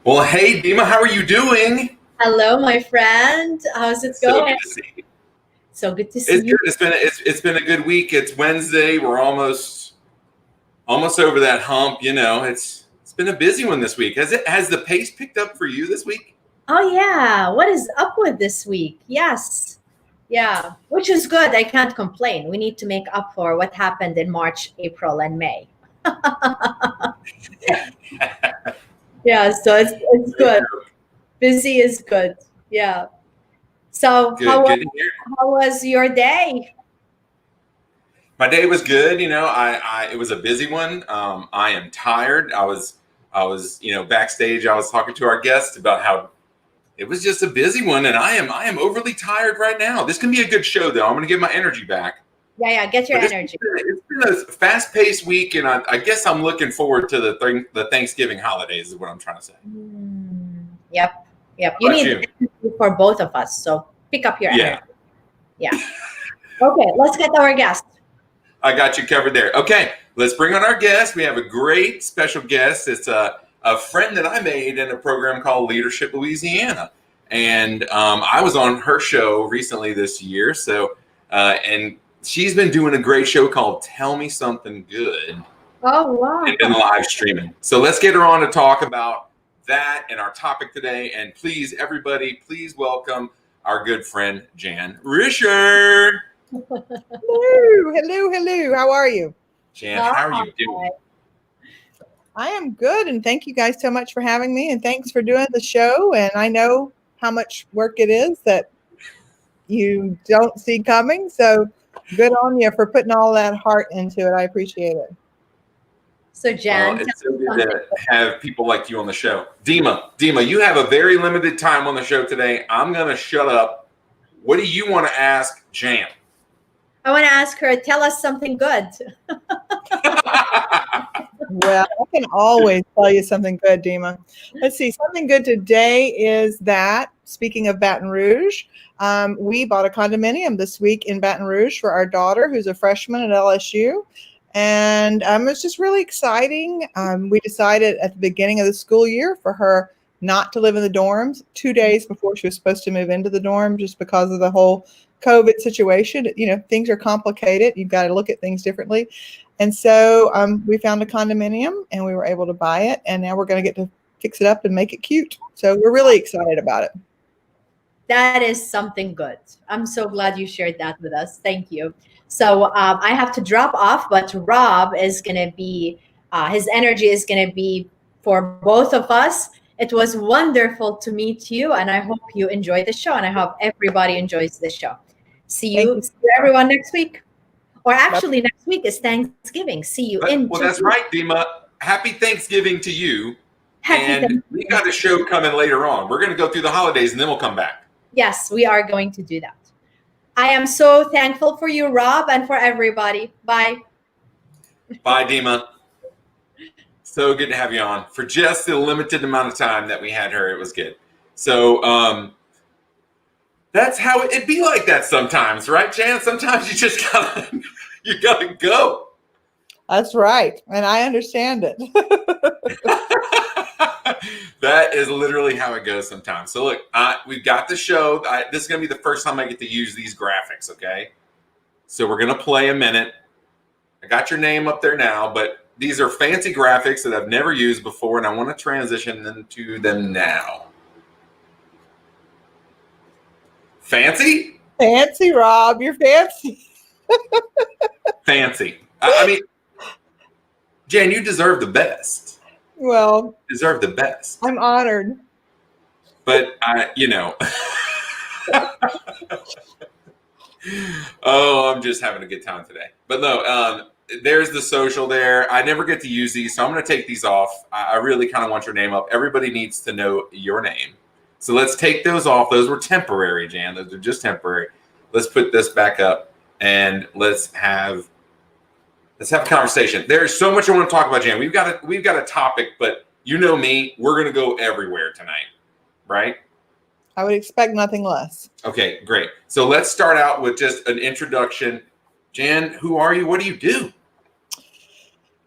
Well, hey, Dima, how are you doing? Hello, my friend. How's it So going? good to see you. So good to see It's you. good. It's been a good week. It's Wednesday. We're almost over that hump. It's been a busy one this week. Has the pace picked up for you this week? Oh, yeah. What is up with this week? Yes. Yeah, which is good. I can't complain. We need to make up for what happened in March, April, and May. Yeah, so it's good. Busy is good. Yeah. So Good, good to hear. how was your day? My day was good. It was a busy one. I am tired. I was backstage. I was talking to our guest about how it was just a busy one, and I am overly tired right now. This can be a good show, though. I'm going to get my energy back. Yeah, yeah. Get your But energy. it's been a fast-paced week, and I guess I'm looking forward to the Thanksgiving holidays. Is what I'm trying to say. Yep. Yep. You How about need you? energy for both of us. So pick up your Yeah, energy. Yeah. Okay, let's get our guest. I got you covered there. Okay, let's bring on our guest. We have a great special guest. It's a friend that I made in a program called Leadership Louisiana, and I was on her show recently this year. And she's been doing a great show called "Tell Me Something Good." Oh, wow. And been live streaming. So let's get her on to talk about that and our topic today. And please, everybody, please welcome our good friend, Jan Risher. Hello. How are you? Jan, how are you doing? I am good, and thank you guys so much for having me, and thanks for doing the show. And I know how much work it is that you don't see coming, so good on you for putting all that heart into it. I appreciate it. So Well, Jan, it's so good to have people like you on the show. Dima, you have a very limited time on the show today. I'm going to shut up. What do you want to ask Jan? I want to ask her, tell us something good. Well, I can always tell you something good, Dima. Let's see. Something good today is that, speaking of Baton Rouge, we bought a condominium this week in Baton Rouge for our daughter, who's a freshman at LSU. And it's just really exciting. We decided at the beginning of the school year for her not to live in the dorms 2 days before she was supposed to move into the dorm, just because of the whole COVID situation. Things are complicated. You've got to look at things differently. And so we found a condominium and we were able to buy it. And now we're going to get to fix it up and make it cute. So we're really excited about it. That is something good. I'm so glad you shared that with us. Thank you. So I have to drop off, but Rob is going to be, his energy is going to be for both of us. It was wonderful to meet you, and I hope you enjoy the show, and I hope everybody enjoys the show. See you everyone next week. Or actually, next week is Thanksgiving. See you in. Well, that's right, Dima. Happy Thanksgiving to you. We got a show coming later on. We're going to go through the holidays and then we'll come back. Yes, we are going to do that. I am so thankful for you, Rob, and for everybody. Bye. Bye, Dima. So good to have you on. For just the limited amount of time that we had her, it was good. So that's how it'd be like that sometimes, right, Jan? Sometimes you just gotta go. That's right. And I understand it. That is literally how it goes sometimes. So look, we've got the show. This is going to be the first time I get to use these graphics, okay? So we're going to play a minute. I got your name up there now, but these are fancy graphics that I've never used before, and I want to transition into them now. Fancy? Fancy, Rob. You're fancy. Fancy. I mean, Jan, you deserve the best. Well, You deserve the best. I'm honored. But oh, I'm just having a good time today. But no, there's the social there. I never get to use these, so I'm going to take these off. I really kind of want your name up. Everybody needs to know your name. So let's take those off. Those were temporary, Jan. Those are just temporary. Let's put this back up and let's have a conversation. There's so much I want to talk about, Jan. We've got a topic, but you know me, we're going to go everywhere tonight, right? I would expect nothing less. Okay, great. So let's start out with just an introduction. Jan, who are you? What do you do?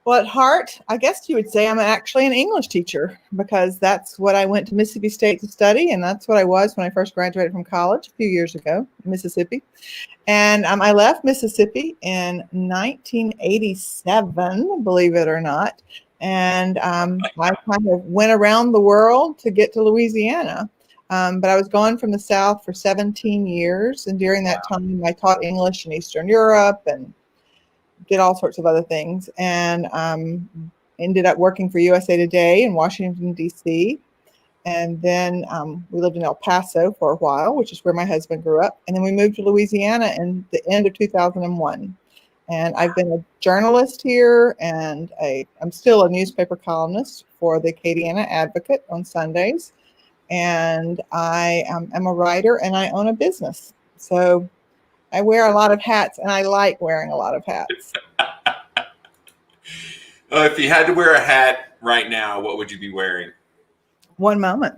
Well, at heart, I guess you would say I'm actually an English teacher because that's what I went to Mississippi State to study, and that's what I was when I first graduated from college a few years ago in Mississippi. And I left Mississippi in 1987, believe it or not. And I kind of went around the world to get to Louisiana. But I was gone from the South for 17 years. And during that time, I taught English in Eastern Europe and did all sorts of other things, and ended up working for USA Today in Washington, D.C. And then we lived in El Paso for a while, which is where my husband grew up. And then we moved to Louisiana in the end of 2001. And I've been a journalist here, and I'm still a newspaper columnist for the Acadiana Advocate on Sundays. And I am a writer, and I own a business. So I wear a lot of hats, and I like wearing a lot of hats. If you had to wear a hat right now, what would you be wearing? One moment.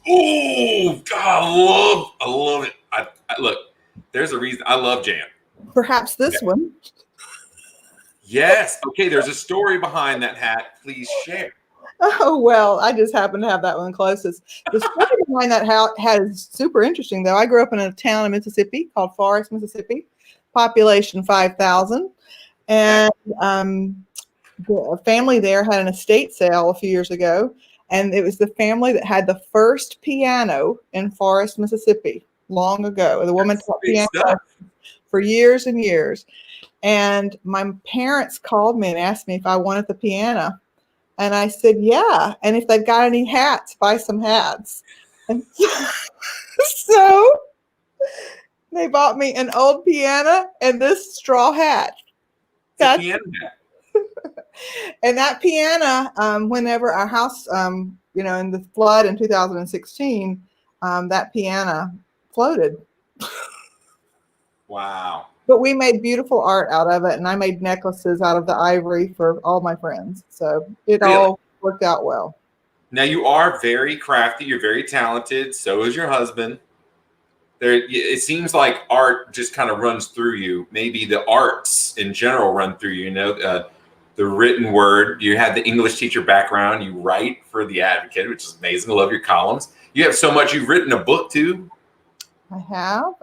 Oh, God, I love it. I look, there's a reason. I love Jan. Perhaps this one. Yes. Okay, there's a story behind that hat. Please share. Oh, well, I just happen to have that one closest. The story behind that hat is super interesting, though. I grew up in a town in Mississippi called Forest, Mississippi, population 5,000. And a family there had an estate sale a few years ago. And it was the family that had the first piano in Forest, Mississippi, long ago. The woman taught piano for years and years. And my parents called me and asked me if I wanted the piano. And I said, yeah. And if they've got any hats, buy some hats. And so they bought me an old piano and this straw hat. Piano hat. And that piano, whenever our house, in the flood in 2016, that piano floated. Wow. But we made beautiful art out of it, and I made necklaces out of the ivory for all my friends. So it all worked out well. Now, you are very crafty. You're very talented. So is your husband. It seems like art just kind of runs through you. Maybe the arts in general run through you. The written word. You had the English teacher background. You write for the Advocate, which is amazing. I love your columns. You have so much. You've written a book too. I have.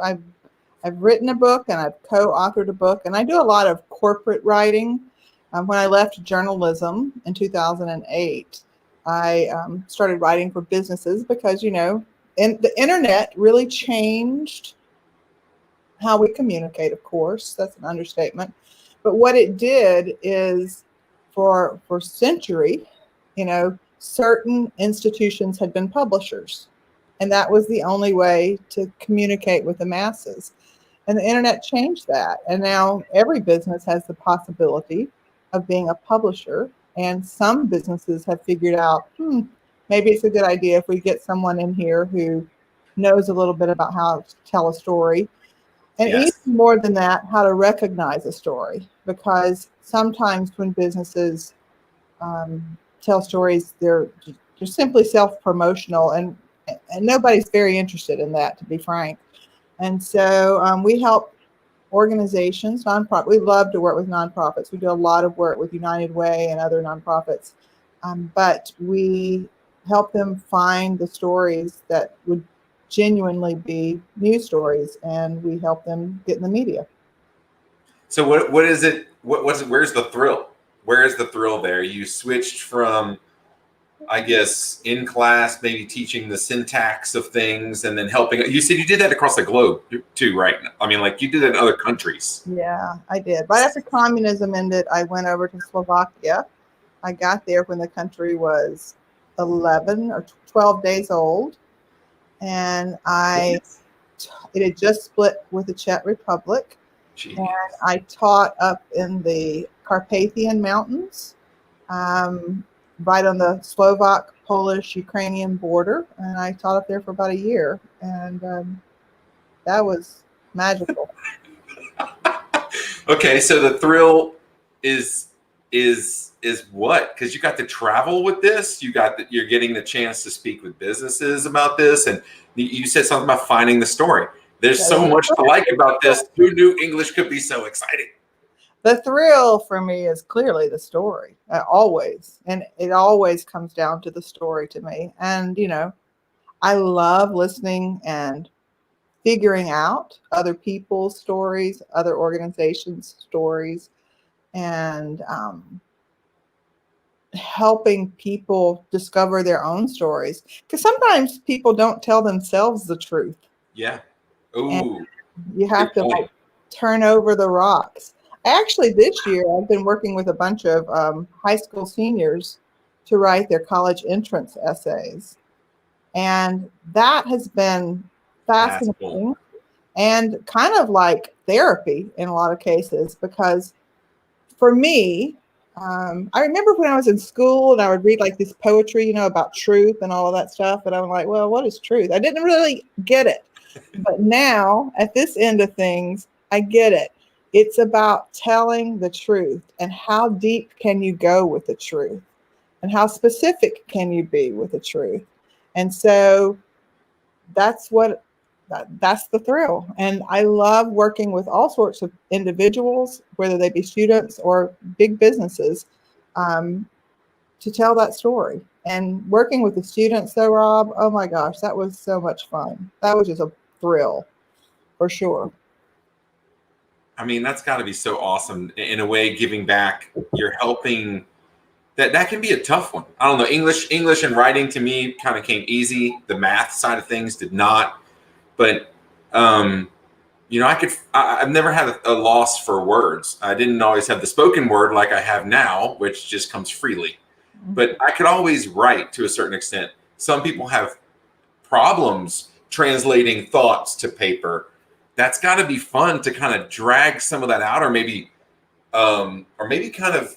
I've written a book, and I've co-authored a book, and I do a lot of corporate writing. When I left journalism in 2008, I started writing for businesses because, and the internet really changed how we communicate, of course. That's an understatement. But what it did is for century, certain institutions had been publishers, and that was the only way to communicate with the masses. And the internet changed that. And now every business has the possibility of being a publisher. And some businesses have figured out, maybe it's a good idea if we get someone in here who knows a little bit about how to tell a story. And even more than that, how to recognize a story. Because sometimes when businesses tell stories, they're simply self-promotional. And nobody's very interested in that, to be frank. And so we help organizations, nonprofit. We love to work with nonprofits. We do a lot of work with United Way and other nonprofits. But we help them find the stories that would genuinely be news stories, and we help them get in the media. So what is it? What's it? Where's the thrill? Where is the thrill there? You switched from, I guess, in class, maybe teaching the syntax of things and then helping. You said you did that across the globe too, right? I mean, like you did it in other countries. Yeah, I did. Right after communism ended, I went over to Slovakia. I got there when the country was 11 or 12 days old. And it had just split with the Czech Republic. Jeez. And I taught up in the Carpathian Mountains, right on the Slovak, Polish, Ukrainian border. And I taught up there for about a year. And that was magical. Okay, so the thrill is what? Because you got to travel with this. You're getting the chance to speak with businesses about this. And you said something about finding the story. There's so much to like about this. Who knew English could be so exciting? The thrill for me is clearly the story, always. And it always comes down to the story to me. And, I love listening and figuring out other people's stories, other organizations' stories, and helping people discover their own stories. Because sometimes people don't tell themselves the truth. Yeah. And Ooh. you have Good to point. turn over the rocks. Actually, this year I've been working with a bunch of high school seniors to write their college entrance essays. And that has been That's cool. fascinating and kind of like therapy in a lot of cases, because for me, I remember when I was in school and I would read like this poetry, about truth and all of that stuff. And I'm like, well, what is truth? I didn't really get it. But now at this end of things, I get it. It's about telling the truth, and how deep can you go with the truth, and how specific can you be with the truth. And so that's that's the thrill. And I love working with all sorts of individuals, whether they be students or big businesses, to tell that story. And working with the students though, Rob, oh my gosh, that was so much fun. That was just a thrill for sure. I mean, that's got to be so awesome. In a way, giving back, you're helping. That can be a tough one. I don't know. English and writing to me kind of came easy. The math side of things did not. But I've never had a loss for words. I didn't always have the spoken word like I have now, which just comes freely. But I could always write to a certain extent. Some people have problems translating thoughts to paper. That's got to be fun to kind of drag some of that out, or maybe kind of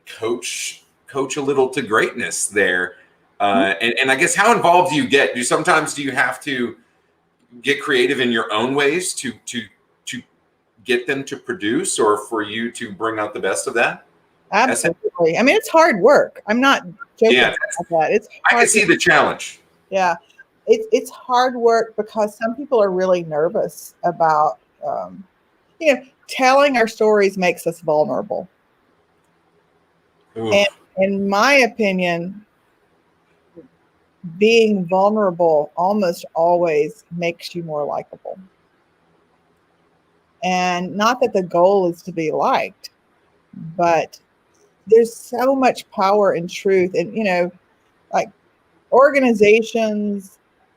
coach a little to greatness there. And I guess, how involved do you get? Do you have to get creative in your own ways to get them to produce, or for you to bring out the best of that? Absolutely. I mean, it's hard work. I'm not joking about that. It's hard. I can see the challenge. Yeah. It's hard work, because some people are really nervous about, telling our stories makes us vulnerable. Oof. And in my opinion, being vulnerable almost always makes you more likable. And not that the goal is to be liked, but there's so much power in truth. And, like, organizations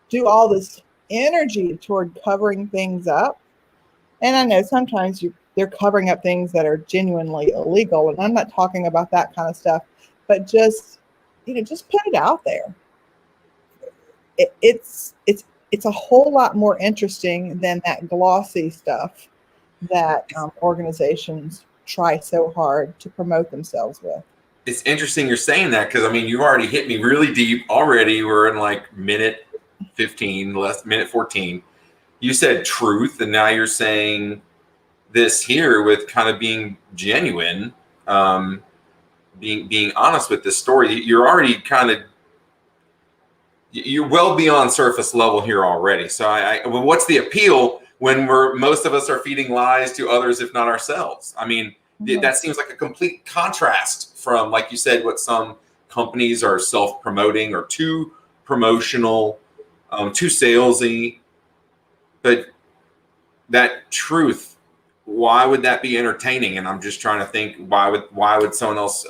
do all this energy toward covering things up. And I know sometimes they're covering up things that are genuinely illegal. And I'm not talking about that kind of stuff, but just put it out there. It's a whole lot more interesting than that glossy stuff that organizations try so hard to promote themselves with. It's interesting you're saying that, because I mean, you've already hit me really deep already. We're in like minute 15, minute 14. You said truth, and now you're saying this here with kind of being genuine, being honest with this story. You're already you're well beyond surface level here already. So well, what's the appeal when most of us are feeding lies to others, if not ourselves? I mean, that seems like a complete contrast from, like you said, what some companies are self-promoting, or too promotional, too salesy. But that truth, why would that be entertaining? And I'm just trying to think, why would someone else?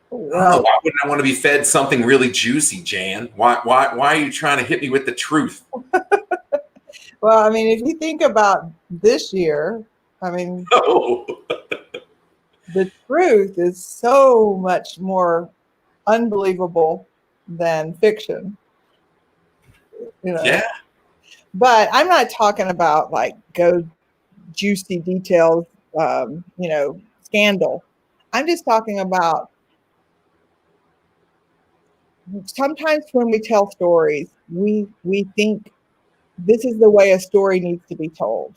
Why wouldn't I want to be fed something really juicy, Jan? Why are you trying to hit me with the truth? Well, I mean, if you think about this year, I mean, the truth is so much more unbelievable than fiction. Yeah. But I'm not talking about like juicy details, scandal. I'm just talking about, sometimes when we tell stories, we think this is the way a story needs to be told.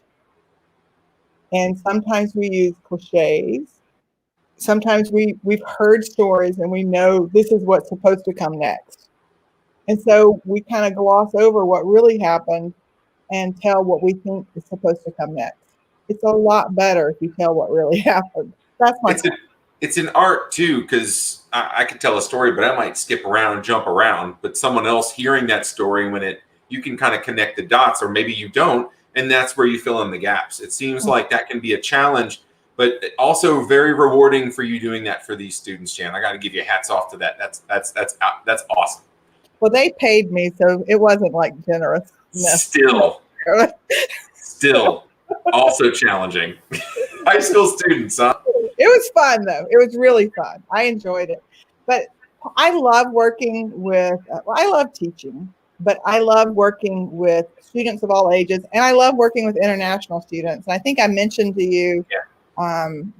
And sometimes we use cliches. Sometimes we've heard stories and we know this is what's supposed to come next. And so we kind of gloss over what really happened and tell what we think is supposed to come next. it's a lot better if you tell what really happened. That's my it's an art too, because I could tell a story, but I might skip around and jump around. But someone else hearing that story, you can kind of connect the dots, or maybe you don't, and that's where you fill in the gaps. It seems like that can be a challenge, but also very rewarding for you doing that for these students, Jan. I got to give you hats off to that. That's awesome. Well, they paid me, so it wasn't like generous. Still also challenging. High school students, huh? It was fun, though. It was really fun. I enjoyed it. But I love working with, I love teaching, but I love working with students of all ages, and I love working with international students. And I think I mentioned to you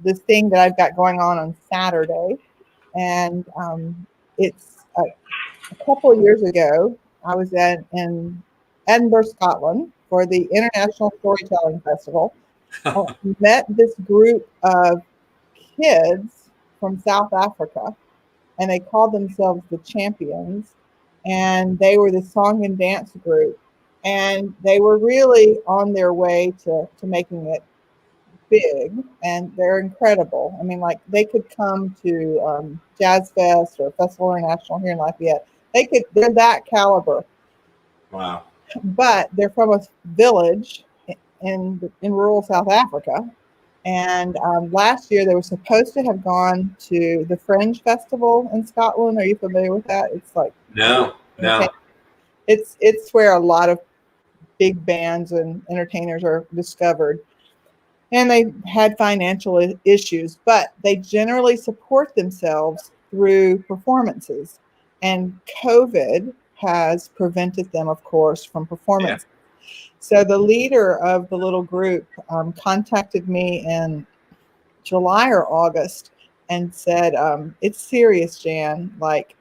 this thing that I've got going on Saturday. And it's a couple of years ago, I was in Edinburgh, Scotland for the International Storytelling Festival. I met this group of kids from South Africa, and they called themselves the Champions, and they were the song and dance group, and they were really on their way to making it big, and they're incredible. I mean, like, they could come to Jazz Fest or Festival International here in Lafayette. They're that caliber. Wow. But they're from a village in rural South Africa. And last year they were supposed to have gone to the Fringe Festival in Scotland. Are you familiar with that? It's like no. It's where a lot of big bands and entertainers are discovered. And they had financial issues, but they generally support themselves through performances. And COVID has prevented them, of course, from performance. Yeah. So the leader of the little group contacted me in July or August and said, "It's serious, Jan. Like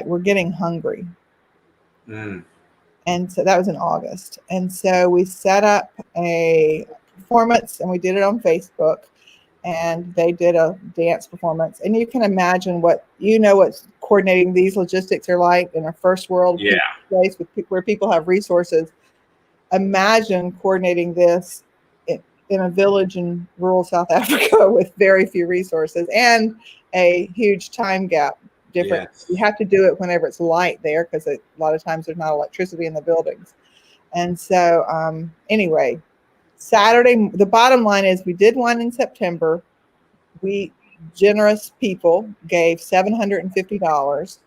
we're getting hungry." And so that was in August. And so we set up a performance, and we did it on Facebook, and they did a dance performance. And you can imagine what coordinating these logistics are like in a first world place where people have resources. Imagine coordinating this in a village in rural South Africa with very few resources and a huge time gap difference. Yes. You have to do it whenever it's light there, because a lot of times there's not electricity in the buildings. And so anyway, Saturday, the bottom line is we did one in September. We generous people gave $750.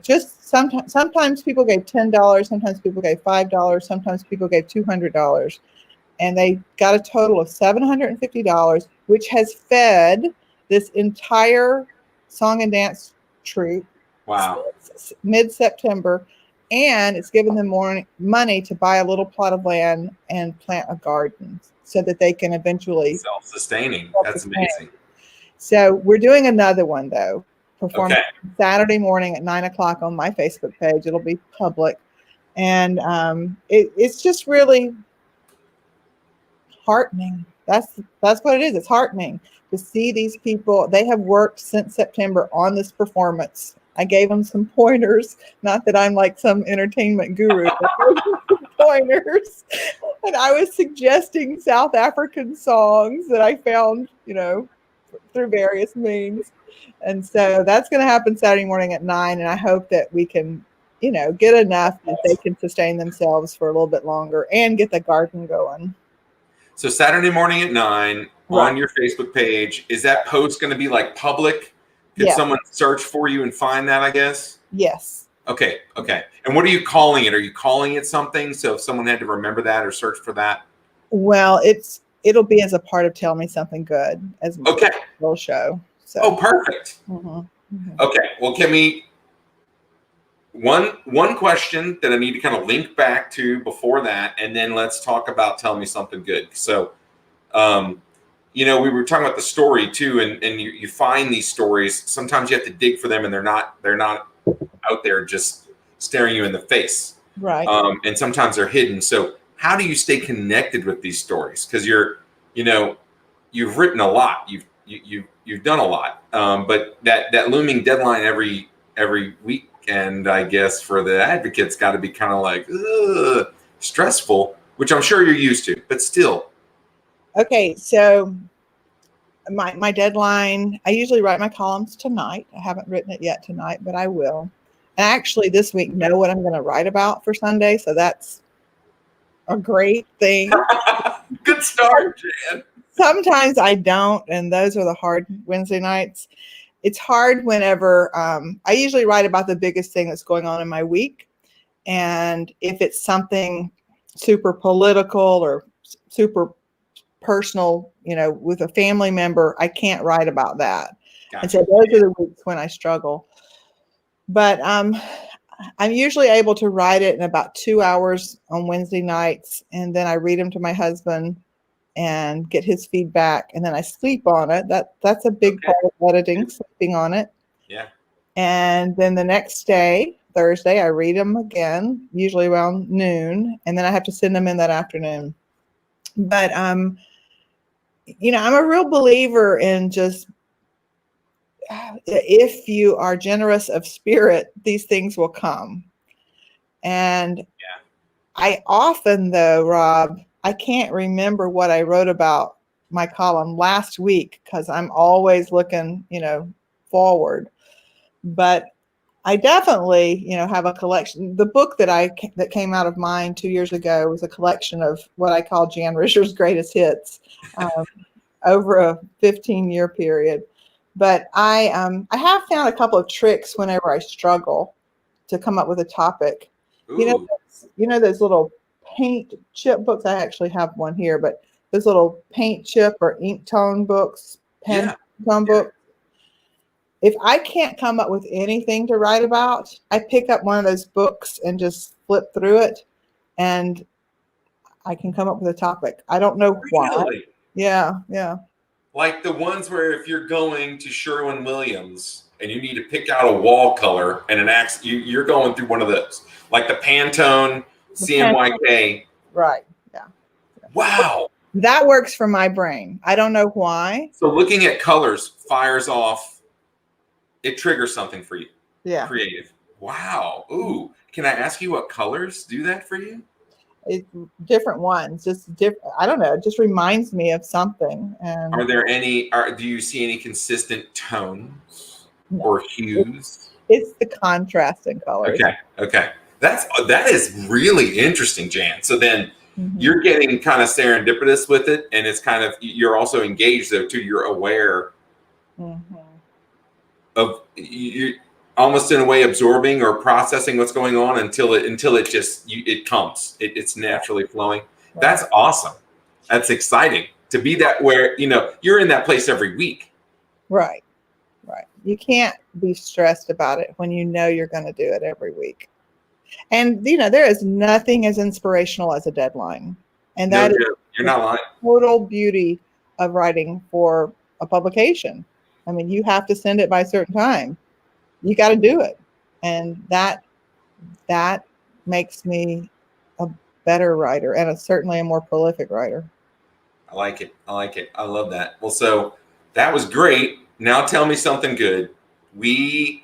Just sometimes people gave $10, sometimes people gave $5, sometimes people gave $200, and they got a total of $750, which has fed this entire song and dance troupe. Wow. Mid-September, and it's given them more money to buy a little plot of land and plant a garden so that they can eventually self-sustaining. That's amazing. So we're doing another one, though, performing Saturday morning at 9:00 on my Facebook page. It'll be public, and it's just really heartening. That's what it is. It's heartening to see these people. They have worked since September on this performance. I gave them some pointers. Not that I'm like some entertainment guru, but I gave them some pointers. And I was suggesting South African songs that I found, through various means. And so that's going to happen Saturday morning at 9. And I hope that we can, get enough that they can sustain themselves for a little bit longer and get the garden going. So Saturday morning at 9 on your Facebook page. Is that post going to be like public? Could someone search for you and find that, I guess? Yes. Okay. And what are you calling it? Are you calling it something? So if someone had to remember that or search for that? Well, it'll be as a part of Tell Me Something Good as my little show. So. Oh, perfect. Okay. Well, can we one question that I need to kind of link back to before that, and then let's talk about Tell Me Something Good. So we were talking about the story too, and you find these stories. Sometimes you have to dig for them, and they're not out there just staring you in the face. Right. And sometimes they're hidden. So how do you stay connected with these stories? Because you've written a lot, you've done a lot, but that looming deadline every weekend, I guess, for the advocates got to be kind of like stressful, which I'm sure you're used to, but still. Okay, so my deadline, I usually write my columns tonight. I haven't written it yet tonight, but I will. And I actually this week know what I'm going to write about for Sunday, so that's a great thing. Good start, Jan. Sometimes I don't, and those are the hard Wednesday nights. It's hard whenever I usually write about the biggest thing that's going on in my week. And if it's something super political or super personal, with a family member, I can't write about that. Gotcha. And so those are the weeks when I struggle. But I'm usually able to write it in about 2 hours on Wednesday nights, and then I read them to my husband and get his feedback, and then I sleep on it. That's a big part of editing, sleeping on it. Yeah. And then the next day, Thursday, I read them again, usually around noon, and then I have to send them in that afternoon. But I'm a real believer in just, if you are generous of spirit, these things will come. And I often, though, Rob, I can't remember what I wrote about my column last week because I'm always looking, forward. But I definitely, have a collection. The book that came out of mine 2 years ago was a collection of what I call Jan Risher's greatest hits over a 15-year period. But I have found a couple of tricks whenever I struggle to come up with a topic. Ooh. Those little paint chip books. I actually have one here, but those little paint chip or ink tone books, pen tone books. If I can't come up with anything to write about, I pick up one of those books and just flip through it, and I can come up with a topic. I don't know why. Really? Yeah. Like the ones where if you're going to Sherwin-Williams and you need to pick out a wall color and you're going through one of those, like the Pantone CMYK. Right. Yeah. Wow. That works for my brain. I don't know why. So looking at colors fires off. It triggers something for you. Yeah. Creative. Wow. Ooh. Can I ask you what colors do that for you? It's different ones. Just different. I don't know. It just reminds me of something. And are there any? Do you see any consistent tones or hues? It's the contrast in colors. Okay. That is really interesting, Jan. So then you're getting kind of serendipitous with it, and it's kind of, you're also engaged though too. You're aware of, you almost in a way absorbing or processing what's going on until it just it comes. It's naturally flowing. Right. That's awesome. That's exciting to be that where you're in that place every week. Right. You can't be stressed about it when you know you're going to do it every week. And there is nothing as inspirational as a deadline. And that is you're not lying. Total beauty of writing for a publication. I mean, you have to send it by a certain time. You got to do it. And that makes me a better writer and certainly a more prolific writer. I like it. I love that. Well, so that was great. Now tell me something good. We've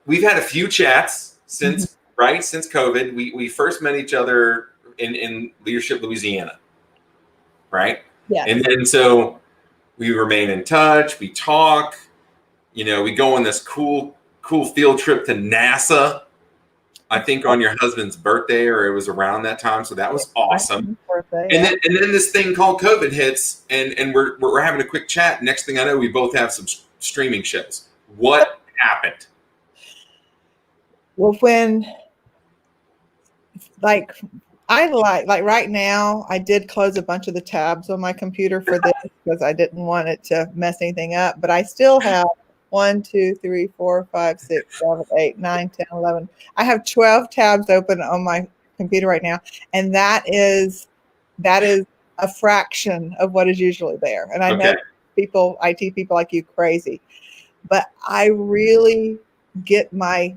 had a few chats since COVID. We first met each other in Leadership, Louisiana, right? Yeah. And then so we remain in touch. We talk. We go on this cool field trip to NASA. I think on your husband's birthday, or it was around that time. So that was awesome. Birthday, and then this thing called COVID hits, and we're having a quick chat. Next thing I know, we both have some streaming shows. What happened? Well, when like right now, I did close a bunch of the tabs on my computer for this because I didn't want it to mess anything up. But I still have 1, 2, 3, 4, 5, 6, 7, 8, 9, 10, 11. I have 12 tabs open on my computer right now, and that is a fraction of what is usually there. And I know IT people like you crazy, but I really get my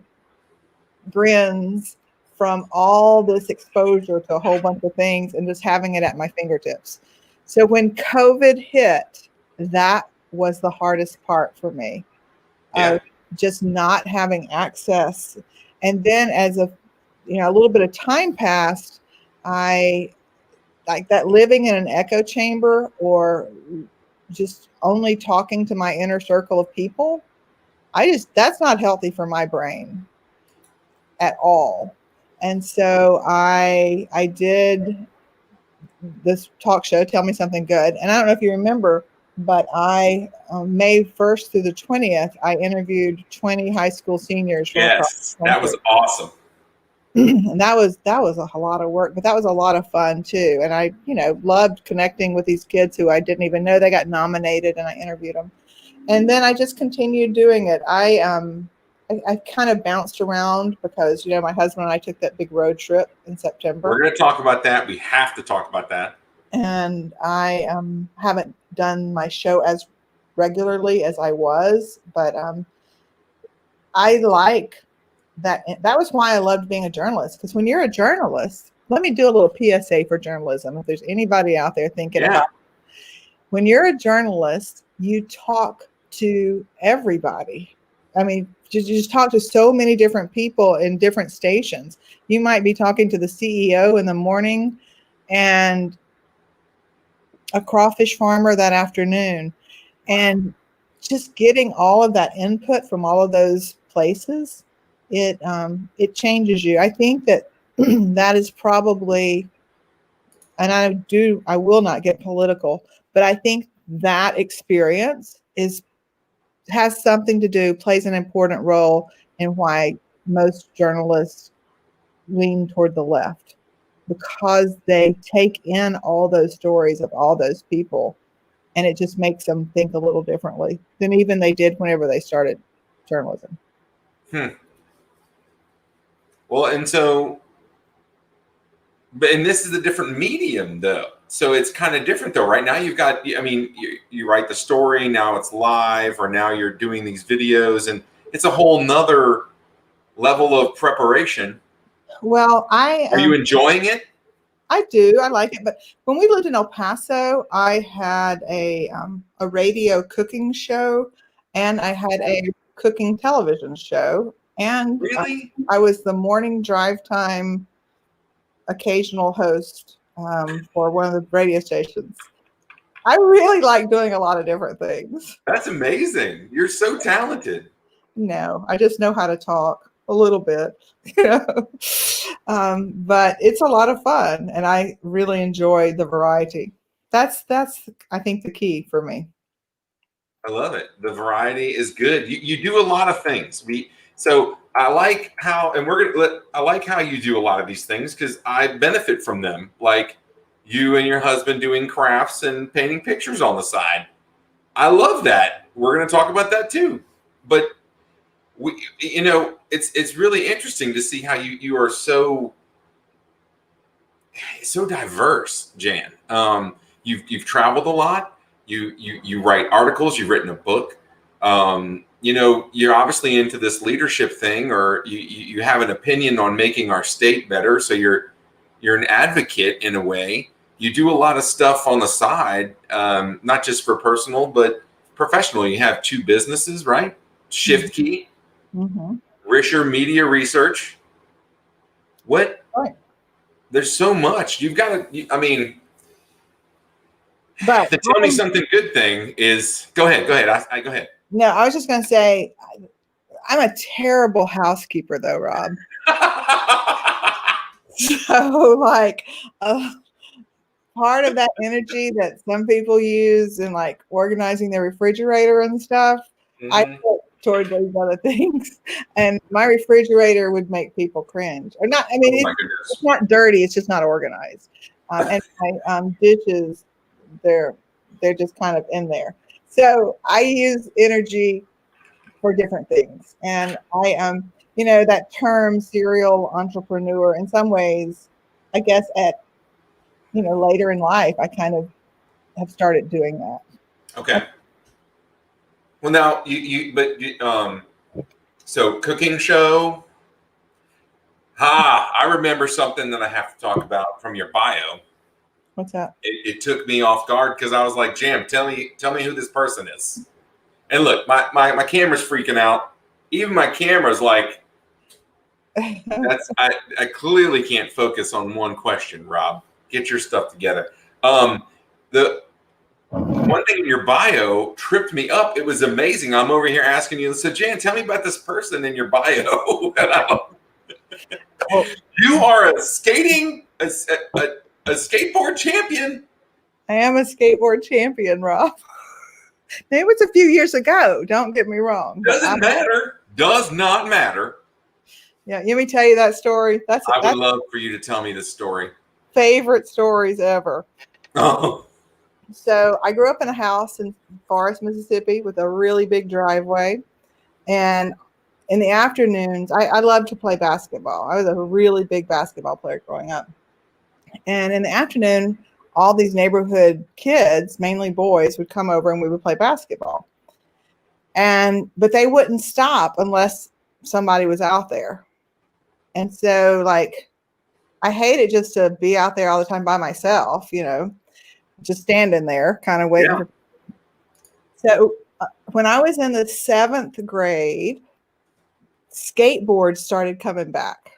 grins from all this exposure to a whole bunch of things and just having it at my fingertips. So when COVID hit, that was the hardest part for me. Just not having access. And then as a little bit of time passed, I like that living in an echo chamber or just only talking to my inner circle of people, that's not healthy for my brain at all. And so I did this talk show, Tell Me Something Good. And I don't know if you remember, but I, May 1st through the 20th, I interviewed 20 high school seniors from across Yes, the that country. was awesome. And that was a lot of work, but that was a lot of fun too. And I, loved connecting with these kids who I didn't even know. They got nominated and I interviewed them. And then I just continued doing it. I kind of bounced around because, my husband and I took that big road trip in September. We're going to talk about that. We have to talk about that. And I haven't done my show as regularly as I was, but I like that. That was why I loved being a journalist, because when you're a journalist, let me do a little PSA for journalism. If there's anybody out there thinking about it, when you're a journalist, you talk to everybody. I mean, you just talk to so many different people in different stations. You might be talking to the CEO in the morning and a crawfish farmer that afternoon, and just getting all of that input from all of those places, it changes you. I think that that is probably, and I will not get political, but I think that experience has something to do, plays an important role in why most journalists lean toward the left, because they take in all those stories of all those people, and it just makes them think a little differently than even they did whenever they started journalism. Well, and this is a different medium though. So it's kind of different though. Right now you've got, I mean, you write the story, now it's live, or now you're doing these videos, and it's a whole nother level of preparation. Well, are you enjoying it? I do. I like it. But when we lived in El Paso, I had a radio cooking show, and I had a cooking television show. And really, I was the morning drive time occasional host for one of the radio stations. I really like doing a lot of different things. That's amazing. You're so talented. No, I just know how to talk a little bit, but it's a lot of fun, and I really enjoy the variety. That's I think the key for me. I love it. The variety is good. You do a lot of things. So I like how, and I like how you do a lot of these things, because I benefit from them. Like you and your husband doing crafts and painting pictures on the side. I love that. We're going to talk about that too. But it's really interesting to see how you are so diverse, Jan. You've traveled a lot. You write articles. You've written a book. You're obviously into this leadership thing, or you have an opinion on making our state better. So you're an advocate in a way. You do a lot of stuff on the side, not just for personal, but professional. You have 2 businesses, right? Shift Key, Risher Media Research. What? Right. There's so much. You've got to, I mean, but the Tell Me Something Good thing is, go ahead. Go ahead. No, I was just going to say, I'm a terrible housekeeper though, Rob. So like part of that energy that some people use in like organizing their refrigerator and stuff, I put toward those other things. And my refrigerator would make people cringe. Or not, I mean, it's not dirty, it's just not organized. And my dishes, they're just kind of in there. So I use energy for different things. And I that term serial entrepreneur, in some ways, I guess at later in life, I kind of have started doing that. Okay. Well, now so cooking show. I remember something that I have to talk about from your bio. What's that? It took me off guard, because I was like, Jam, tell me who this person is. And look, my camera's freaking out. Even my camera's like, I clearly can't focus on one question, Rob. Get your stuff together. The one thing in your bio tripped me up. It was amazing. I'm over here asking you, so Jan, tell me about this person in your bio. You are a skateboard champion. I am a skateboard champion, Rob. It was a few years ago. Don't get me wrong. Doesn't matter. Does not matter. Yeah, let me tell you that story. I would love for you to tell me this story. Favorite stories ever. Oh. So I grew up in a house in Forest, Mississippi with a really big driveway. And in the afternoons, I loved to play basketball. I was a really big basketball player growing up. And in the afternoon, all these neighborhood kids, mainly boys, would come over and we would play basketball. But they wouldn't stop unless somebody was out there. And so, like, I hated just to be out there all the time by myself, just standing there, kind of waiting. Yeah. So when I was in the 7th grade, skateboards started coming back.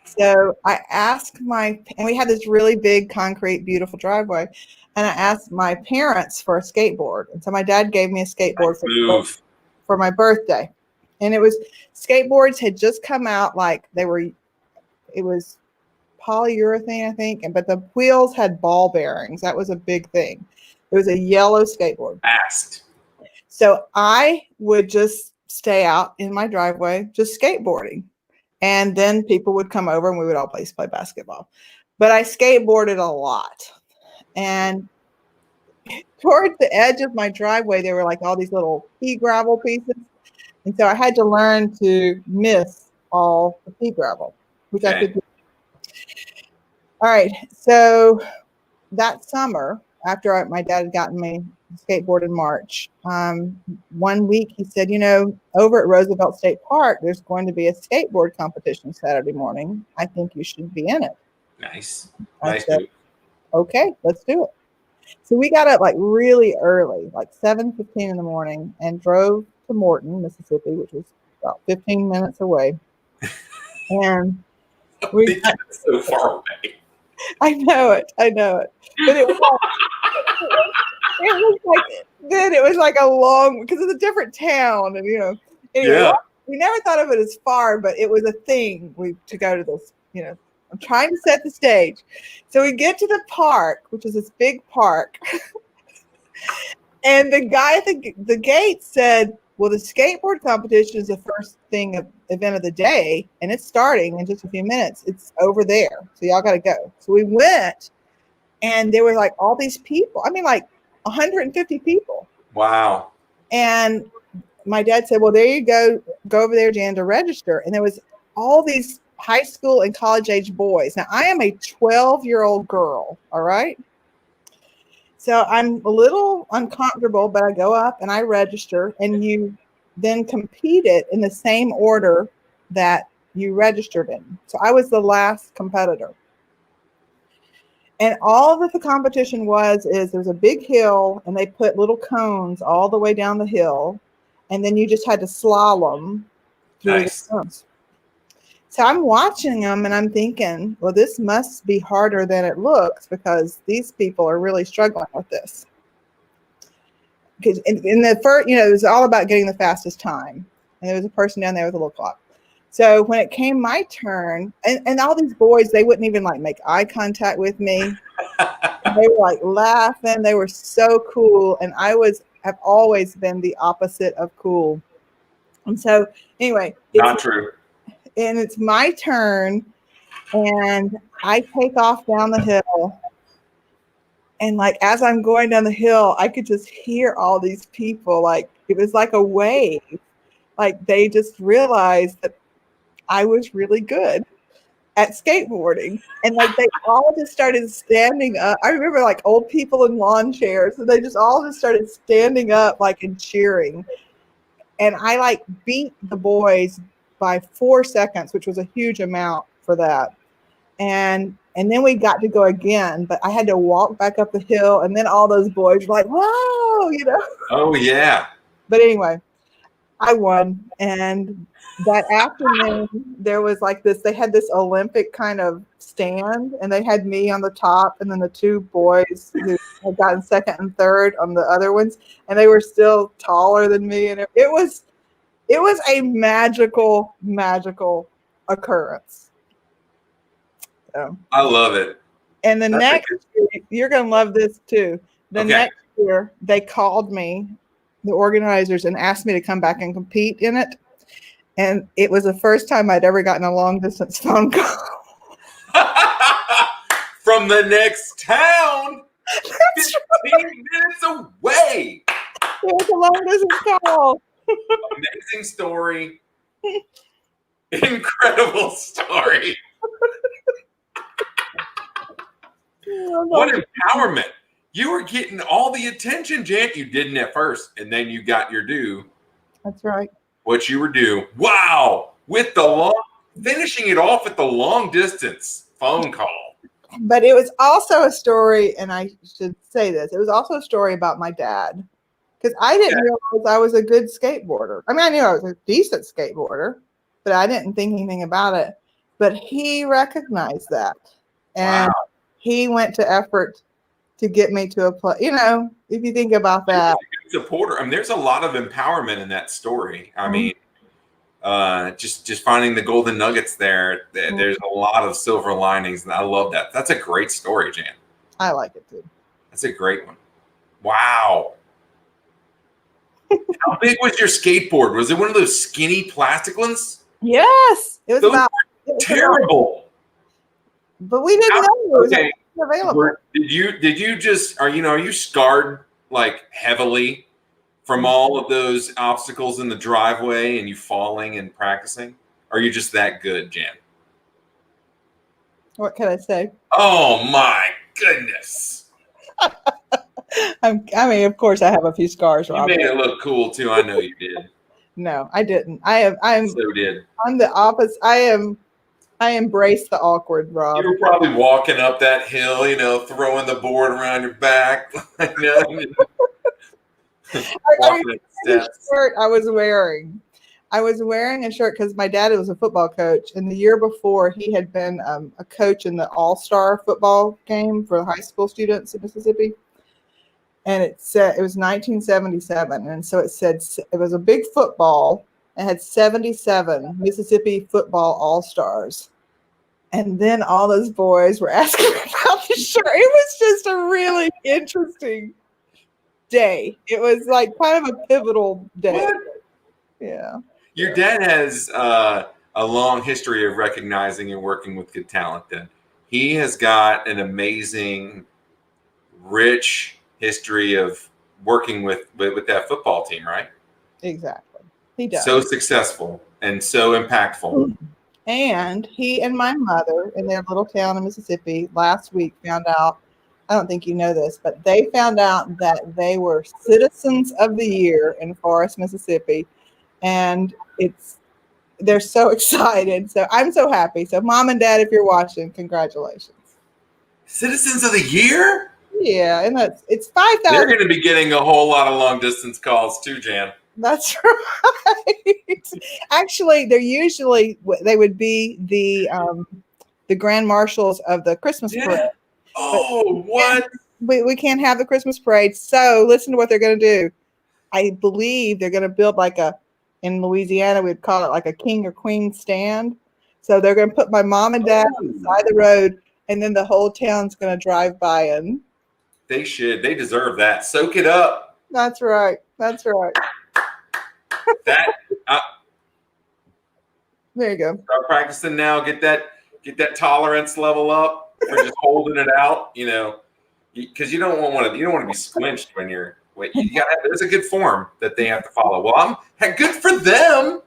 So I asked and we had this really big concrete, beautiful driveway. And I asked my parents for a skateboard. And so my dad gave me a skateboard for my birthday. And skateboards had just come out, like it was polyurethane, I think. But the wheels had ball bearings. That was a big thing. It was a yellow skateboard. So I would just stay out in my driveway, just skateboarding. And then people would come over and we would all play basketball. But I skateboarded a lot. And towards the edge of my driveway, there were like all these little pea gravel pieces. And so I had to learn to miss all the pea gravel, which I could do. All right. So that summer, after my dad had gotten me a skateboard in March, 1 week he said, over at Roosevelt State Park, there's going to be a skateboard competition Saturday morning. I think you should be in it. Nice. I said, okay, let's do it. So we got up like really early, like 7:15 in the morning, and drove to Morton, Mississippi, which was about 15 minutes away. And that's so far away. I know it. But it was like a long, because it's a different town, and anyway, yeah. We never thought of it as far, but it was a thing to go to this. I'm trying to set the stage. So we get to the park, which is this big park, and the guy at the gate said, well, the skateboard competition is the first event of the day, and it's starting in just a few minutes. It's over there, so y'all got to go. So we went, and there were like all these people. I mean, like 150 people. Wow. And my dad said, well, there you go. Go over there, Jan, to register. And there was all these high school and college age boys. Now, I am a 12-year-old girl, all right? So I'm a little uncomfortable, but I go up and I register, and you then compete it in the same order that you registered in. So I was the last competitor. And all that the competition is there's a big hill, and they put little cones all the way down the hill, and then you just had to slalom through the cones. So I'm watching them, and I'm thinking, well, this must be harder than it looks, because these people are really struggling with this. Because in the first, it was all about getting the fastest time. And there was a person down there with a little clock. So when it came my turn, and all these boys, they wouldn't even like make eye contact with me. They were like laughing. They were so cool. And have always been the opposite of cool. And so anyway. Not true. And it's my turn, and I take off down the hill. And like, as I'm going down the hill, I could just hear all these people, like, it was like a wave. Like, they just realized that I was really good at skateboarding. And like, they all just started standing up. I remember like old people in lawn chairs, and they just all just started standing up, like, and cheering. And I like beat the boys by 4 seconds, which was a huge amount for that. And then we got to go again, but I had to walk back up the hill, and then all those boys were like, whoa, Oh, yeah. But anyway, I won. And that afternoon, there was like this, they had this Olympic kind of stand, and they had me on the top, and then the two boys who had gotten second and third on the other ones, and they were still taller than me. And it was a magical occurrence. So, I love it. and the next year, you're going to love this too. The next year, they called me, the organizers, and asked me to come back and compete in it. And it was the first time I'd ever gotten a long distance phone call. From the next town, 15 minutes away. It was a long distance call. Amazing story. Incredible story. What empowerment. You were getting all the attention, Jan. You didn't at first, and then you got your due. That's right. What you were due. Wow. With the finishing it off with the long distance phone call. But it was also a story, and I should say this, it was also a story about my dad. Because I didn't realize I was a good skateboarder. I mean, I knew I was a decent skateboarder, but I didn't think anything about it. But he recognized that. And he went to effort to get me to a place. You know, if you think about that. Supporter. I mean, there's a lot of empowerment in that story. I mean, just finding the golden nuggets there. There's a lot of silver linings, and I love that. That's a great story, Jan. I like it too. That's a great one. Wow. How big was your skateboard? Was it one of those skinny plastic ones? Yes. It was terrible. But we didn't know it was available. Did you just are you scarred like heavily from all of those obstacles in the driveway and you falling and practicing? Or are you just that good, Jan? What can I say? Oh my goodness. I mean, of course, I have a few scars. You made it look cool too. I know you did. No, I didn't. I'm the opposite. I embrace the awkward, Rob. You were probably walking up that hill, throwing the board around your back. Shirt I was wearing a shirt because my dad was a football coach, and the year before he had been a coach in the all-star football game for high school students in Mississippi. And it said it was 1977, and so it said it was a big football. It had 77 Mississippi football all-stars. And then all those boys were asking about the shirt. It was just a really interesting day. It was like kind of a pivotal day. What? Yeah. Your dad has a long history of recognizing and working with good talent. Then he has got an amazing, rich history of working with that football team, right? Exactly. He does. So successful and so impactful. And he and my mother in their little town in Mississippi last week found out, I don't think you know this, but they found out that they were Citizens of the Year in Forest, Mississippi. And they're so excited. So I'm so happy. So Mom and Dad, if you're watching, congratulations. Citizens of the Year? Yeah, and it's 5,000. They're going to be getting a whole lot of long distance calls too, Jan. That's right. Actually, they would be the grand marshals of the Christmas parade. Oh, what? We can't have the Christmas parade. So listen to what they're going to do. I believe they're going to build in Louisiana, we'd call it like a king or queen stand. So they're going to put my mom and dad on the side of the road, and then the whole town's going to drive by and. They should. They deserve that. Soak it up. That's right. That's right. There you go. Start practicing now. Get that tolerance level up for just holding it out. Because you don't want to be squinched when you're. There's a good form that they have to follow. Well, good for them.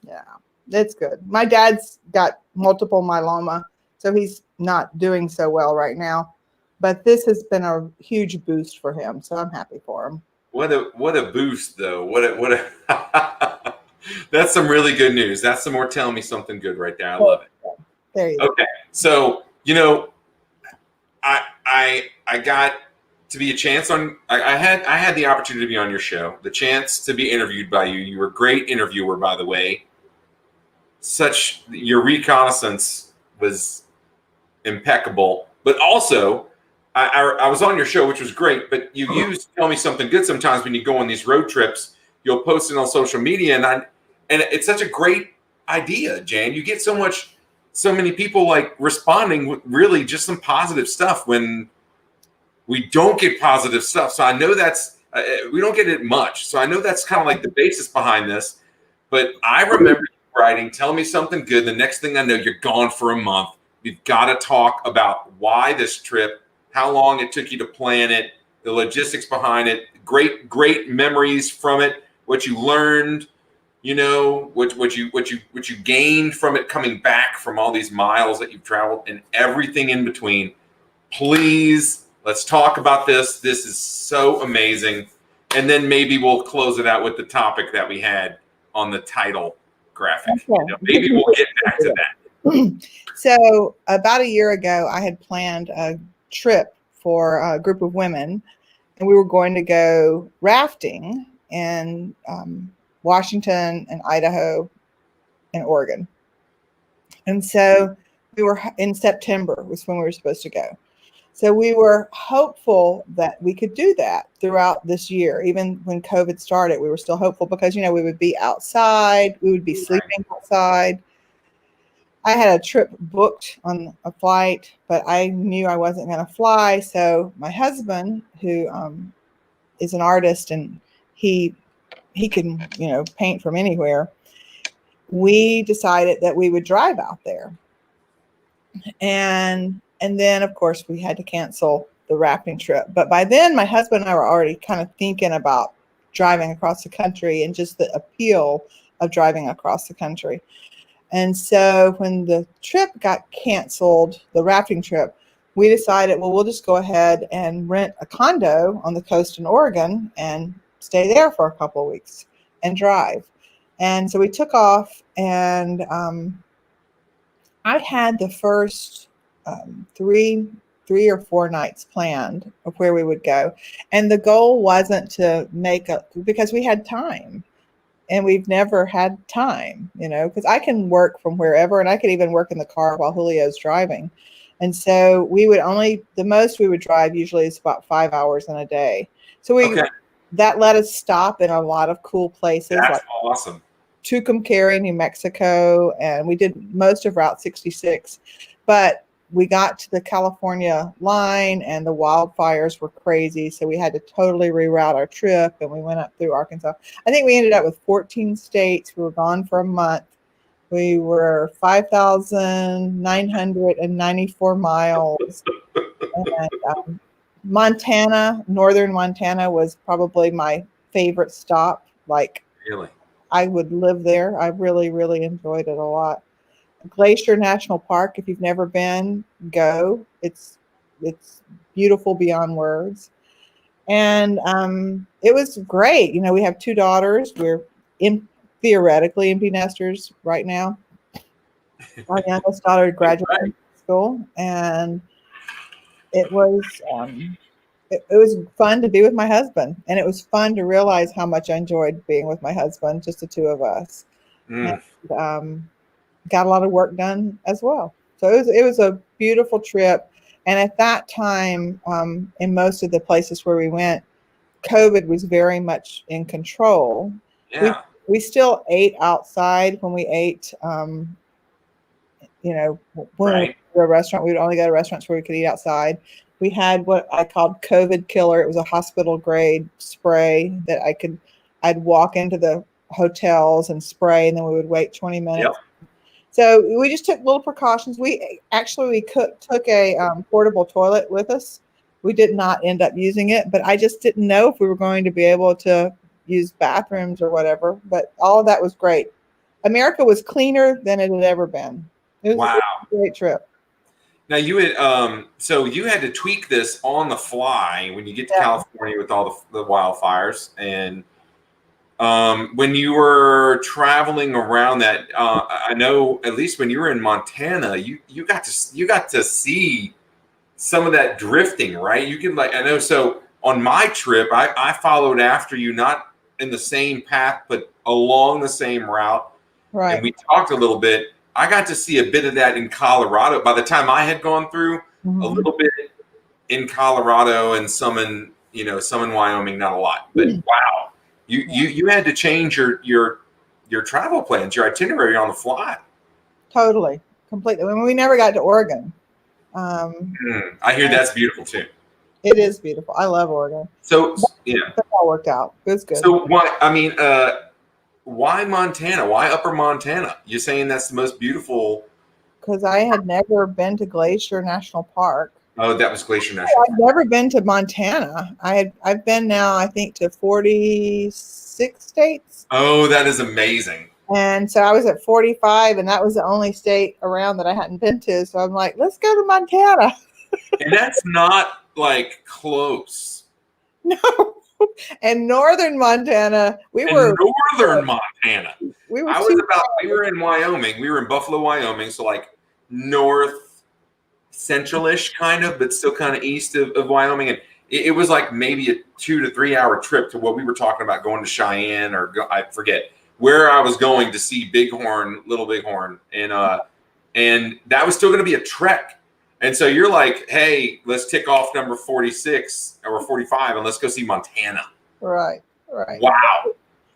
Yeah, that's good. My dad's got multiple myeloma, so he's not doing so well right now. But this has been a huge boost for him, so I'm happy for him. What a boost, though. What a that's some really good news. That's some more telling me something good right there. I love it. There you go. Okay, so I got to be a chance on. I had the opportunity to be on your show, the chance to be interviewed by you. You were a great interviewer, by the way. Your reconnaissance was impeccable, but also I was on your show, which was great. But you used Tell Me Something Good sometimes when you go on these road trips. You'll post it on social media, and it's such a great idea, Jan. You get so many people like responding with really just some positive stuff when we don't get positive stuff. So I know that's we don't get it much. So I know that's kind of like the basis behind this. But I remember you writing, "Tell me something good." The next thing I know, you're gone for a month. We've got to talk about why this trip, how long it took you to plan it, the logistics behind it, great memories from it, what you learned, what you gained from it coming back from all these miles that you've traveled, and everything in between. Please, let's talk about this. This is so amazing. And then maybe we'll close it out with the topic that we had on the title graphic. Okay. Maybe we'll get back to that. So about a year ago, I had planned a trip for a group of women, and we were going to go rafting in Washington and Idaho and Oregon. And so we were in September was when we were supposed to go. So we were hopeful that we could do that throughout this year. Even when COVID started, we were still hopeful because, we would be outside, we would be sleeping outside. I had a trip booked on a flight, but I knew I wasn't going to fly. So my husband, who is an artist and he can, paint from anywhere, we decided that we would drive out there. And then, of course, we had to cancel the rafting trip. But by then, my husband and I were already kind of thinking about driving across the country and just the appeal of driving across the country. And so when the trip got canceled, the rafting trip, we decided, well, we'll just go ahead and rent a condo on the coast in Oregon and stay there for a couple of weeks and drive. And so we took off, and I had the first three or four nights planned of where we would go. And the goal wasn't to because we had time. And we've never had time, because I can work from wherever, and I could even work in the car while Julio's driving. And so the most we would drive usually is about 5 hours in a day. So that let us stop in a lot of cool places. That's like awesome. Tucumcari, New Mexico, and we did most of Route 66. But we got to the California line and the wildfires were crazy. So we had to totally reroute our trip, and we went up through Arkansas. I think we ended up with 14 states. We were gone for a month. We were 5,994 miles. And northern Montana was probably my favorite stop. Like, really? I would live there. I really, really enjoyed it a lot. Glacier National Park, if you've never been, go. It's beautiful beyond words. And it was great. We have 2 daughters. We're theoretically empty nesters right now. Our youngest daughter graduated school, and it was it was fun to be with my husband, and it was fun to realize how much I enjoyed being with my husband, just the 2 of us. And, got a lot of work done as well. So it was a beautiful trip. And at that time, in most of the places where we went, COVID was very much in control. Yeah. We still ate outside when we ate, when we went to a restaurant, we would only go to restaurants where we could eat outside. We had what I called COVID Killer. It was a hospital grade spray that I'd walk into the hotels and spray, and then we would wait 20 minutes. Yep. So we just took little precautions. We took a portable toilet with us. We did not end up using it, but I just didn't know if we were going to be able to use bathrooms or whatever. But all of that was great. America was cleaner than it had ever been. It was a great trip. Now you had so you had to tweak this on the fly when you get to California with all the wildfires, and when you were traveling around that, I know at least when you were in Montana, you got to see some of that drifting, right? You can I know. So on my trip, I followed after you, not in the same path, but along the same route. Right. And we talked a little bit. I got to see a bit of that in Colorado. By the time I had gone through, a little bit in Colorado and some in Wyoming, not a lot. But wow, you had to change your travel plans, your itinerary on the fly. Totally, completely. I mean, we never got to Oregon. I hear that's beautiful too. It is beautiful. I love Oregon. So yeah, that all worked out. It was good. So why Montana? Why Upper Montana? You're saying that's the most beautiful? Because I had never been to Glacier National Park. Oh, that was Glacier National Park. I've never been to Montana. I've been now, I think, to 46 states. Oh, that is amazing. And so I was at 45, and that was the only state around that I hadn't been to. So I'm like, let's go to Montana. And that's not like close. No. And northern Montana, we were in Wyoming. We were in Buffalo, Wyoming. So like north central-ish kind of, but still kind of east of Wyoming. And it was like maybe a 2 to 3 hour trip to what we were talking about, going to Cheyenne I forget where I was going to see Bighorn, Little Bighorn. And that was still going to be a trek. And so you're like, hey, let's tick off number 46 or 45 and let's go see Montana. Right. Wow.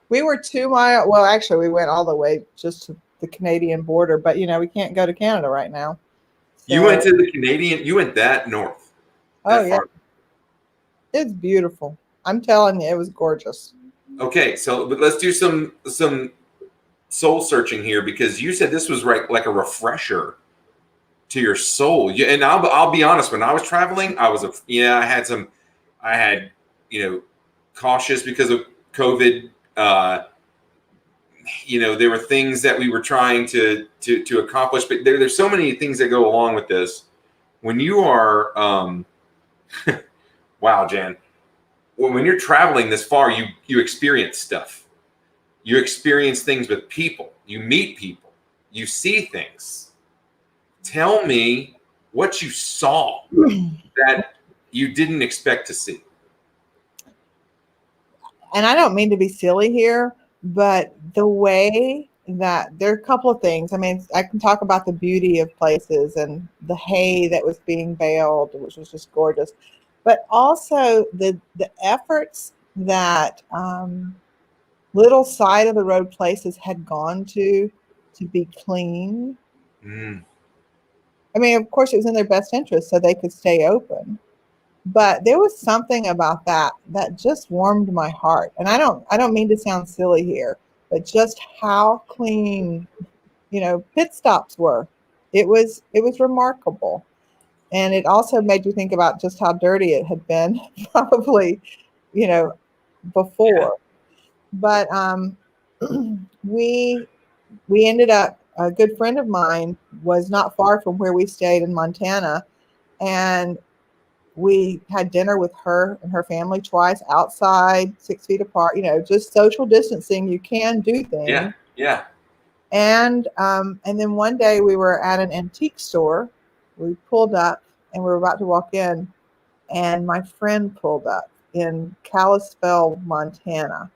We were 2 miles. Well, actually, we went all the way just to the Canadian border, but we can't go to Canada right now. So, you went to the Canadian, you went that north. Oh, yeah. It's beautiful. I'm telling you, it was gorgeous. Okay, so but let's do some soul searching here, because you said this was like a refresher to your soul. And I'll be honest, when I was traveling, I had cautious because of COVID. There were things that we were trying to accomplish, but there's so many things that go along with this. When you are, wow, Jan, when you're traveling this far, you experience stuff. You experience things with people. You meet people. You see things. Tell me what you saw that you didn't expect to see. And I don't mean to be silly here, but the way that there are a couple of things. I mean, I can talk about the beauty of places and the hay that was being baled, which was just gorgeous, but also the efforts that little side of the road places had gone to be clean. I mean, of course, it was in their best interest so they could stay open. But there was something about that just warmed my heart. And I don't mean to sound silly here, but just how clean, pit stops were. It was remarkable. And it also made you think about just how dirty it had been probably, before. Yeah. But we ended up, a good friend of mine was not far from where we stayed in Montana, and we had dinner with her and her family twice outside, 6 feet apart, just social distancing. You can do things. Yeah. And then one day we were at an antique store. We pulled up and we were about to walk in, and my friend pulled up in Kalispell, Montana.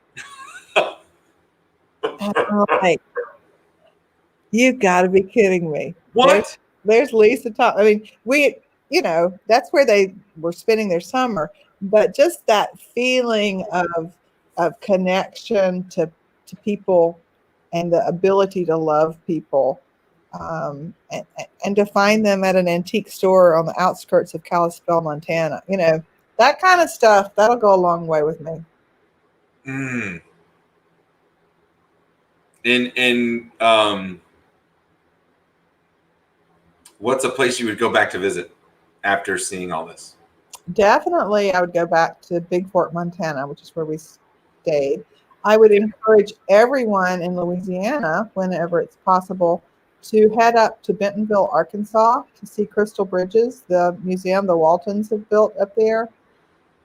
And I'm like, you got to be kidding me. What? There's Lisa. I mean, that's where they were spending their summer. But just that feeling of connection to people and the ability to love people, and to find them at an antique store on the outskirts of Kalispell, Montana, that kind of stuff, that'll go a long way with me. And what's a place you would go back to visit after seeing all this? Definitely, I would go back to Big Fork, Montana, which is where we stayed. I would encourage everyone in Louisiana, whenever it's possible, to head up to Bentonville, Arkansas to see Crystal Bridges, the museum the Waltons have built up there,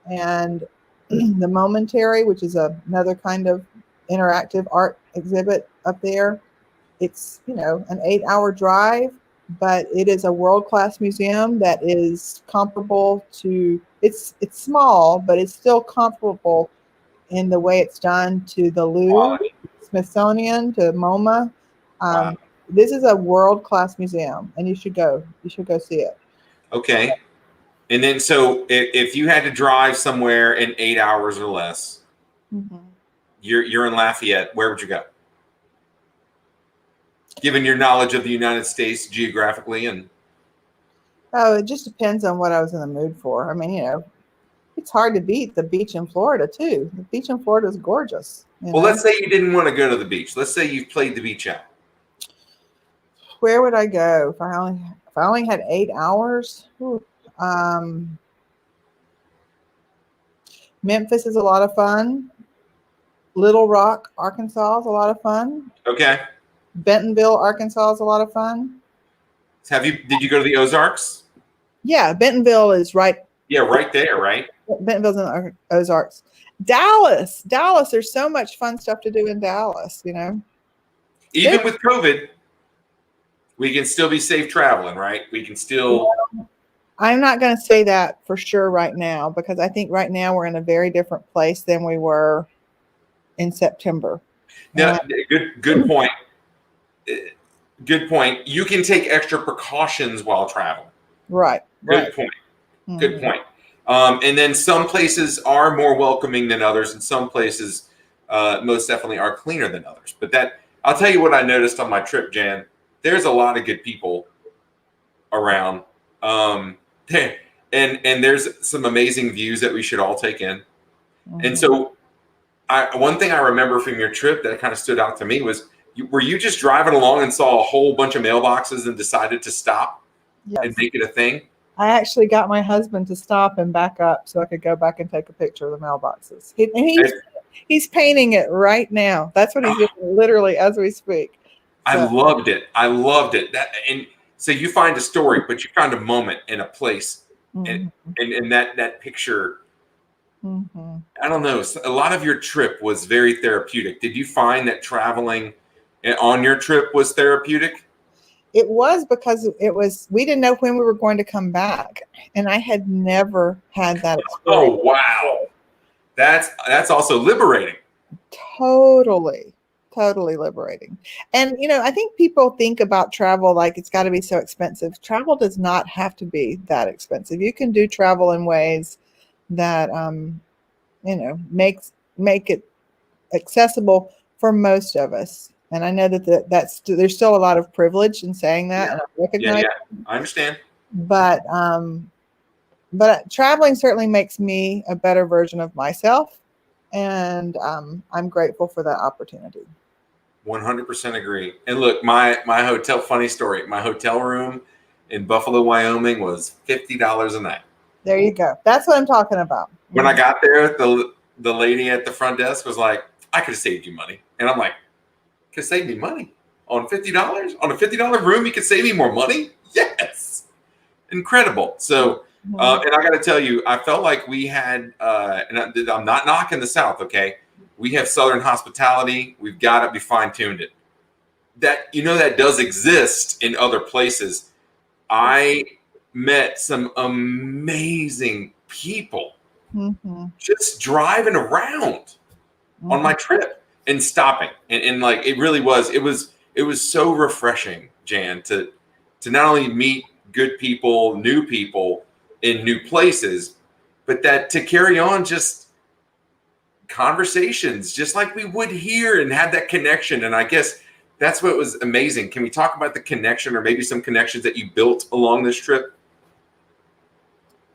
and the Momentary, which is another kind of interactive art exhibit up there. It's, an 8-hour drive, but it is a world-class museum that is comparable to, it's small, but it's still comparable in the way it's done to the Louvre, Quality. Smithsonian, to MoMA. Wow. This is a world-class museum, and you should go. You should go see it. Okay. And then, so if you had to drive somewhere in 8 hours or less, you're in Lafayette, where would you go? Given your knowledge of the United States geographically and. Oh, it just depends on what I was in the mood for. I mean, it's hard to beat the beach in Florida too. The beach in Florida is gorgeous. Well, let's say you didn't want to go to the beach. Let's say you've played the beach out. Where would I go if I only had 8 hours? Memphis is a lot of fun. Little Rock, Arkansas is a lot of fun. Okay. Bentonville, Arkansas is a lot of fun. Did you go to the Ozarks? Yeah, Bentonville is right. Yeah, right there, right? Bentonville's in the Ozarks. Dallas, there's so much fun stuff to do in Dallas, Even with COVID, we can still be safe traveling, right? We can still. I'm not going to say that for sure right now, because I think right now we're in a very different place than we were in September. No, good point. Good point. You can take extra precautions while traveling. Right. Good point. Good point. And then some places are more welcoming than others, and some places most definitely are cleaner than others. But I'll tell you what I noticed on my trip, Jan. There's a lot of good people around, and there's some amazing views that we should all take in. And so, one thing I remember from your trip that kind of stood out to me was, were you just driving along and saw a whole bunch of mailboxes and decided to stop and make it a thing? I actually got my husband to stop and back up so I could go back and take a picture of the mailboxes. He's painting it right now. That's what he's doing literally as we speak. So. I loved it. And so you find a story, but you found a moment in a place, and that picture. I don't know. A lot of your trip was very therapeutic. Did you find that traveling on your trip was therapeutic? It was, because we didn't know when we were going to come back, and I had never had that experience. Oh, wow. That's also liberating. Totally liberating. And, I think people think about travel like it's got to be so expensive. Travel does not have to be that expensive. You can do travel in ways that, make it accessible for most of us. And I know that there's still a lot of privilege in saying that, and I recognize. Yeah, I understand. But traveling certainly makes me a better version of myself, and I'm grateful for that opportunity. 100% agree. And look, my hotel, funny story, my hotel room in Buffalo, Wyoming was $50 a night. There you go. That's what I'm talking about. When I got there, the lady at the front desk was like, I could have saved you money. And I'm like, could save me money on $50? On a $50 room, you could save me more money? Yes. Incredible. So, and I got to tell you, I felt like we had, and I'm not knocking the South, okay? We have Southern hospitality. We've got it. We fine-tuned it. That does exist in other places. I met some amazing people just driving around on my trip. And stopping, and like it really was. It was so refreshing, Jan, to not only meet good people, new people in new places, but that to carry on just conversations, just like we would here, and have that connection. And I guess that's what was amazing. Can we talk about the connection, or maybe some connections that you built along this trip?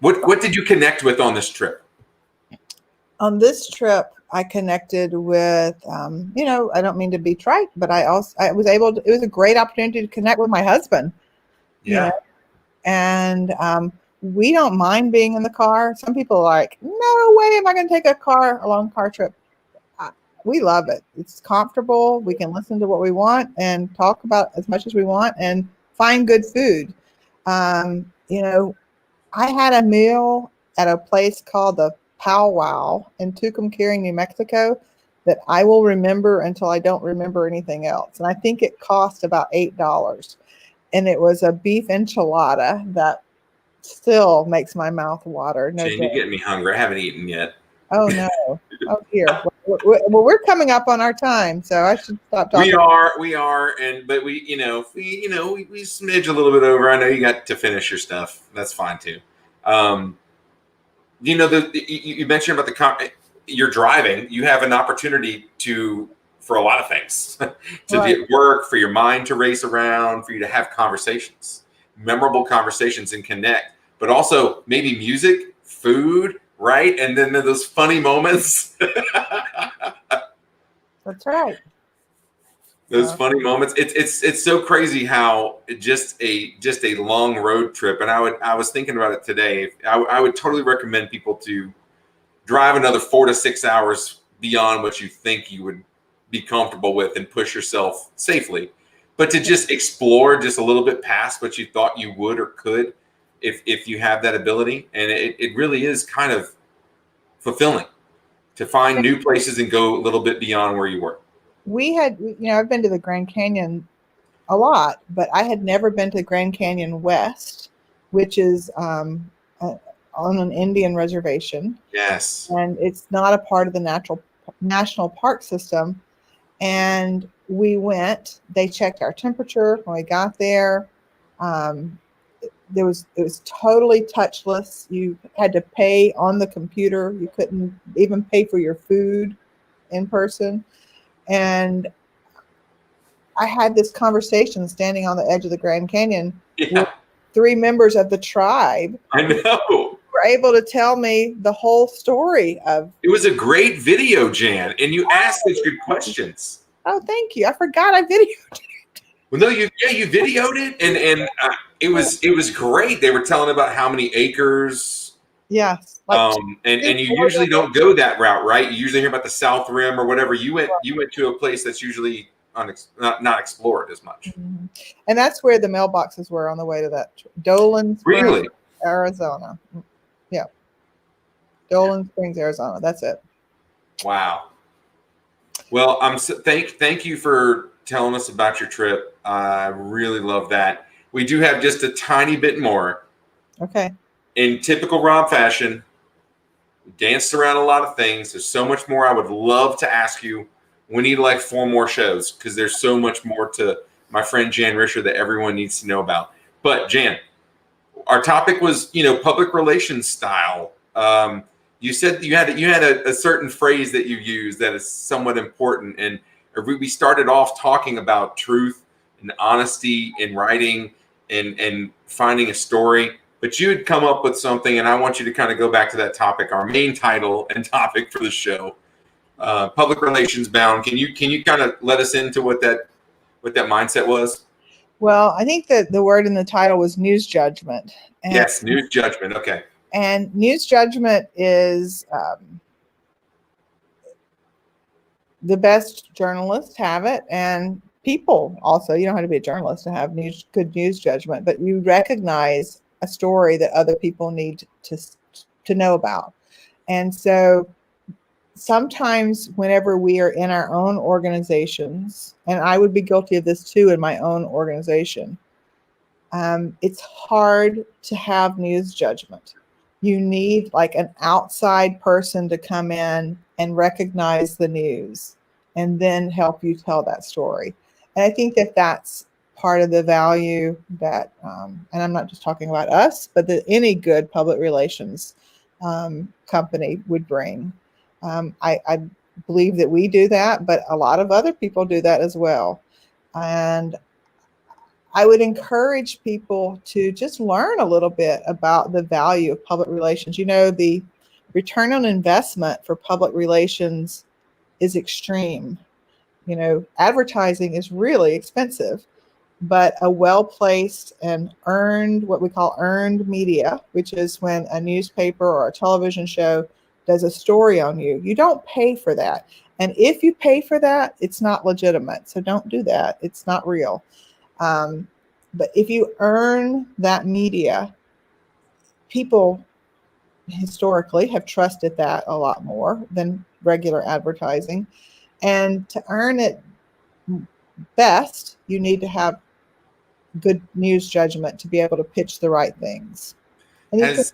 What did you connect with on this trip? On this trip, I connected with, I don't mean to be trite, but it was a great opportunity to connect with my husband. Yeah. And we don't mind being in the car. Some people are like, no way am I going to take a long car trip. We love it. It's comfortable. We can listen to what we want and talk about as much as we want and find good food. I had a meal at a place called the Powwow in Tucumcari, New Mexico, that I will remember until I don't remember anything else. And I think it cost about $8. and it was a beef enchilada that still makes my mouth water. No Jane, you're joke. getting me hungry. I haven't eaten yet. Oh no. Oh dear. Well, we're coming up on our time, so I should stop talking. We are, but we smidge a little bit over. I know you got to finish your stuff. That's fine too. You mentioned about you're driving. You have an opportunity for a lot of things, to be at work, for your mind to race around, for you to have conversations, memorable conversations, and connect. But also maybe music, food, right? And then those funny moments. That's right. Those funny moments. It's so crazy how just a long road trip. And I was thinking about it today. I would totally recommend people to drive another 4 to 6 hours beyond what you think you would be comfortable with and push yourself safely, but to just explore just a little bit past what you thought you would or could, if you have that ability. And it really is kind of fulfilling to find new places and go a little bit beyond where you were. I've been to the Grand Canyon a lot, but I had never been to Grand Canyon West, which is on an Indian reservation. Yes. And it's not a part of the national park system. And we went, they checked our temperature when we got there. It was totally touchless. You had to pay on the computer. You couldn't even pay for your food in person. And I had this conversation standing on the edge of the Grand Canyon with 3 members of the tribe. I know. Were able to tell me the whole story of. It was a great video, Jan, and you asked such good questions. Oh, thank you. I forgot I videoed it. Well, no, you videoed it, and it was great. They were telling about how many acres. Yes. And you usually don't go that route, right? You usually hear about the South Rim or whatever. You went to a place that's usually not explored as much. Mm-hmm. And that's where the mailboxes were on the way to that. Dolan Springs, really? Arizona. Yeah. Dolan Springs, Arizona. That's it. Wow. Well, thank you for telling us about your trip. I really love that. We do have just a tiny bit more. Okay. In typical Rob fashion, we danced around a lot of things. There's so much more I would love to ask you. We need like 4 more shows because there's so much more to my friend Jan Risher that everyone needs to know about. But Jan, our topic was, public relations style. You said you had a certain phrase that you use that is somewhat important, and we started off talking about truth and honesty in writing and finding a story. But you had come up with something, and I want you to kind of go back to that topic, our main title and topic for the show, public relations bound. Can you kind of let us into what that mindset was? Well, I think that the word in the title was news judgment. Yes, news judgment. Okay. And news judgment is the best journalists have it, and people also. You don't have to be a journalist to have good news judgment, but you recognize a story that other people need to know about. And so sometimes whenever we are in our own organizations, and I would be guilty of this too in my own organization, it's hard to have news judgment. You need like an outside person to come in and recognize the news and then help you tell that story. And I think that that's part of the value that, and I'm not just talking about us, but that any good public relations company would bring. I believe that we do that, but a lot of other people do that as well. And I would encourage people to just learn a little bit about the value of public relations. The return on investment for public relations is extreme. Advertising is really expensive, but a well-placed and what we call earned media, which is when a newspaper or a television show does a story on you, you don't pay for that. And if you pay for that, it's not legitimate. So don't do that. It's not real. But if you earn that media, people historically have trusted that a lot more than regular advertising. And to earn it best, you need to have good news judgment to be able to pitch the right things. And Has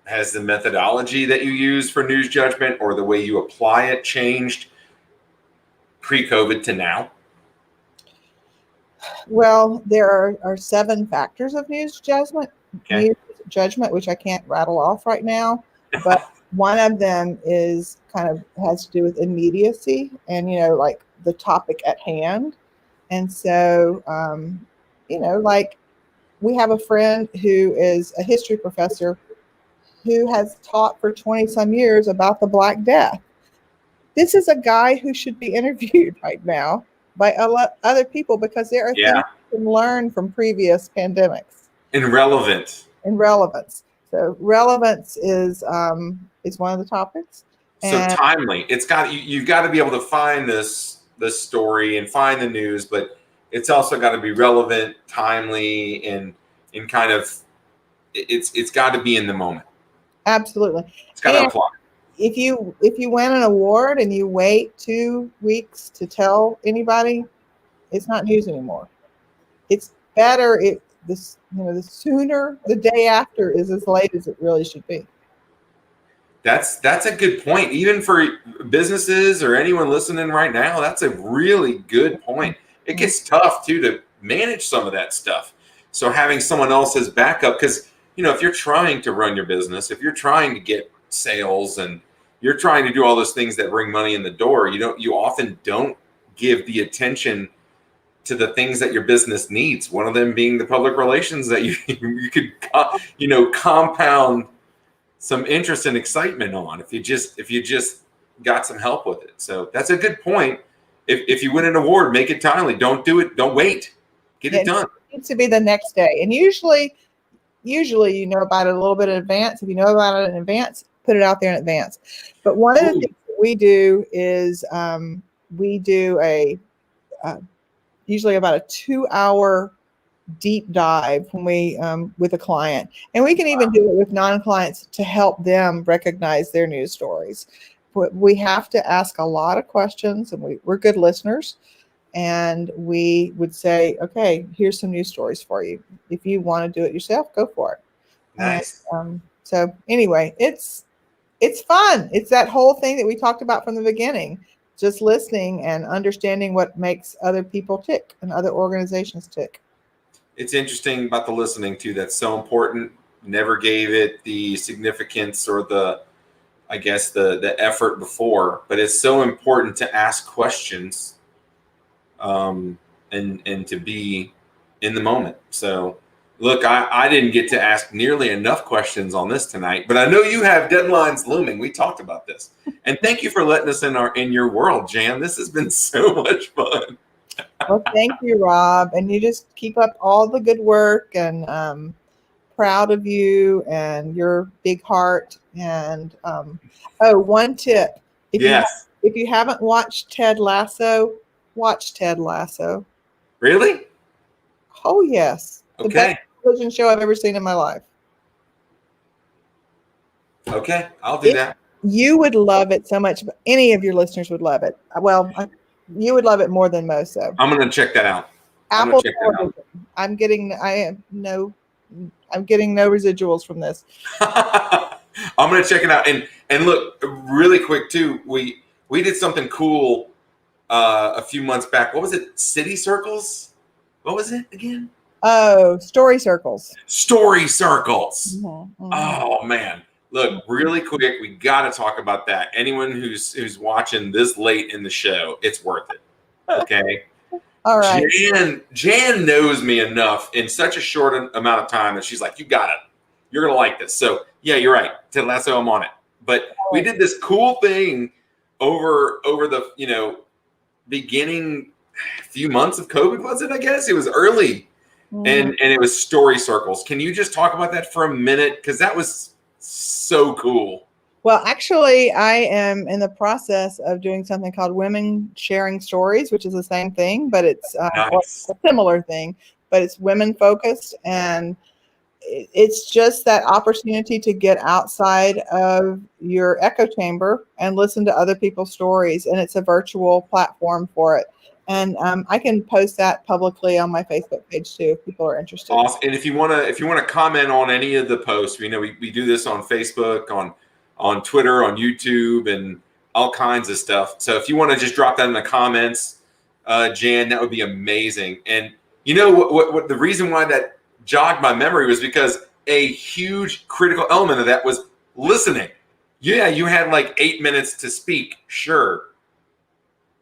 has the methodology that you use for news judgment or the way you apply it changed pre-COVID to now? Well, there are 7 factors of news judgment. Okay. News judgment, which I can't rattle off right now, but one of them is kind of has to do with immediacy and like the topic at hand. And so like we have a friend who is a history professor who has taught for 20 some years about the Black Death. This is a guy who should be interviewed right now by other people because there are things you can learn from previous pandemics. And relevance. So relevance is one of the topics. So timely. You've got to be able to find this story and find the news, but it's also got to be relevant, timely, and kind of it's got to be in the moment. Absolutely. It's got to apply. If you win an award and you wait 2 weeks to tell anybody, it's not news anymore. It's better the sooner the day after is as late as it really should be. That's a good point. Even for businesses or anyone listening right now, that's a really good point. It gets tough too to manage some of that stuff. So having someone else's backup, because if you're trying to run your business, if you're trying to get sales and you're trying to do all those things that bring money in the door, you often don't give the attention to the things that your business needs. One of them being the public relations that you could compound some interest and excitement on if you just got some help with it. So that's a good point. If you win an award, make it timely. Don't do it. Don't wait. Get it done. It needs to be the next day. And usually you know about it a little bit in advance. If you know about it in advance, put it out there in advance. But one of the things that we do is we do usually about a 2-hour deep dive when we with a client, and we can even do it with non-clients to help them recognize their news stories. But we have to ask a lot of questions, and we're good listeners, and we would say, okay, here's some news stories for you. If you want to do it yourself, go for it. Nice. And, so anyway, it's fun. It's that whole thing that we talked about from the beginning, just listening and understanding what makes other people tick and other organizations tick. It's interesting about the listening too. That's so important. Never gave it the significance or the effort before, but it's so important to ask questions and to be in the moment. So look, I didn't get to ask nearly enough questions on this tonight, but I know you have deadlines looming. We talked about this, and thank you for letting us in your world, Jan. This has been so much fun. Well, thank you, Rob. And you just keep up all the good work, and proud of you and your big heart. And one tip. If you haven't watched Ted Lasso, watch Ted Lasso. Really? Oh, yes. Okay. The best television show I've ever seen in my life. Okay, I'll do that. You would love it so much. Any of your listeners would love it. Well, you would love it more than most. So I'm going to check that out. Apple television. I'm getting no residuals from this. I'm going to check it out. And look, really quick too, we did something cool a few months back. What was it? City Circles? What was it again? Oh, Story Circles. Story Circles. Mm-hmm. Oh man. Look, really quick, we got to talk about that. Anyone who's watching this late in the show, it's worth it. Okay. All right. Jan knows me enough in such a short amount of time that she's like, you got it. You're going to like this. So yeah, you're right. Ted Lasso, I'm on it. But we did this cool thing over the, beginning few months of COVID, was it? I guess it was early. Mm-hmm. And it was Story Circles. Can you just talk about that for a minute? Because that was so cool. Well, actually, I am in the process of doing something called Women Sharing Stories, which is the same thing, but it's nice. A similar thing, but it's women focused. And it's just that opportunity to get outside of your echo chamber and listen to other people's stories. And it's a virtual platform for it. And I can post that publicly on my Facebook page too if people are interested. Awesome. And if you wanna comment on any of the posts, we do this on Facebook, on Twitter, on YouTube, and all kinds of stuff. So if you want to just drop that in the comments, Jan, that would be amazing. And you know what the reason why that jogged my memory was because a huge critical element of that was listening. Yeah, you had like 8 minutes to speak, sure.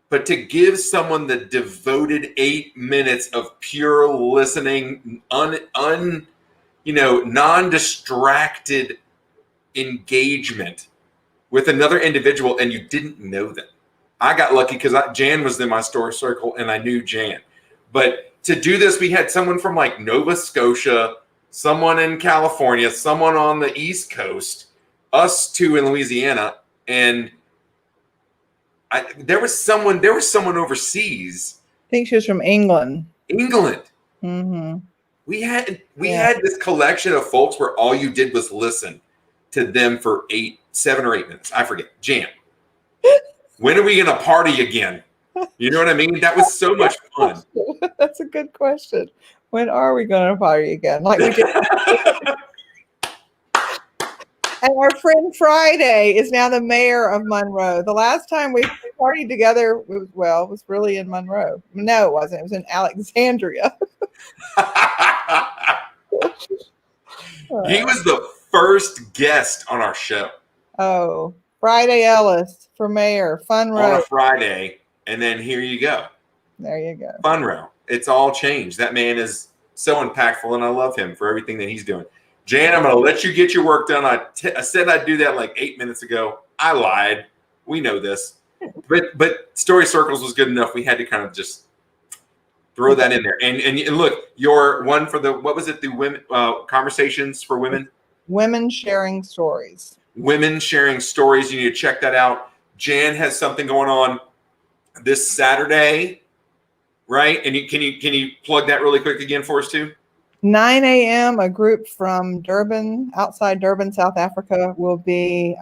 But to give someone the devoted 8 minutes of pure listening, non-distracted engagement with another individual, and you didn't know them. I got lucky because Jan was in my story circle and I knew Jan. But to do this, we had someone from like Nova Scotia, someone in California, someone on the East Coast, us two in Louisiana, and there was someone overseas. I think she was from England. England. Mm-hmm. We had this collection of folks where all you did was listen to them for 7 or 8 minutes. I forget. Jan, when are we going to party again? You know what I mean? That was so much fun. That's a good question. When are we going to party again? Like we did. And our friend Friday is now the mayor of Monroe. The last time we partied together was really in Monroe. No, it wasn't. It was in Alexandria. He was the first guest on our show. Oh, Friday Ellis for mayor. Fun row. On a Friday. And then here you go. There you go. Fun row. It's all changed. That man is so impactful, and I love him for everything that he's doing. Jan, I'm going to let you get your work done. I said I'd do that like 8 minutes ago. I lied. We know this. But Story Circles was good enough. We had to kind of just throw that in there. And look, your one for what was it? The women conversations for women? Women sharing stories. Women sharing stories. You need to check that out. Jan has something going on this Saturday, right? And can you plug that really quick again for us too? 9 a.m. A group from Durban, outside Durban, South Africa, will be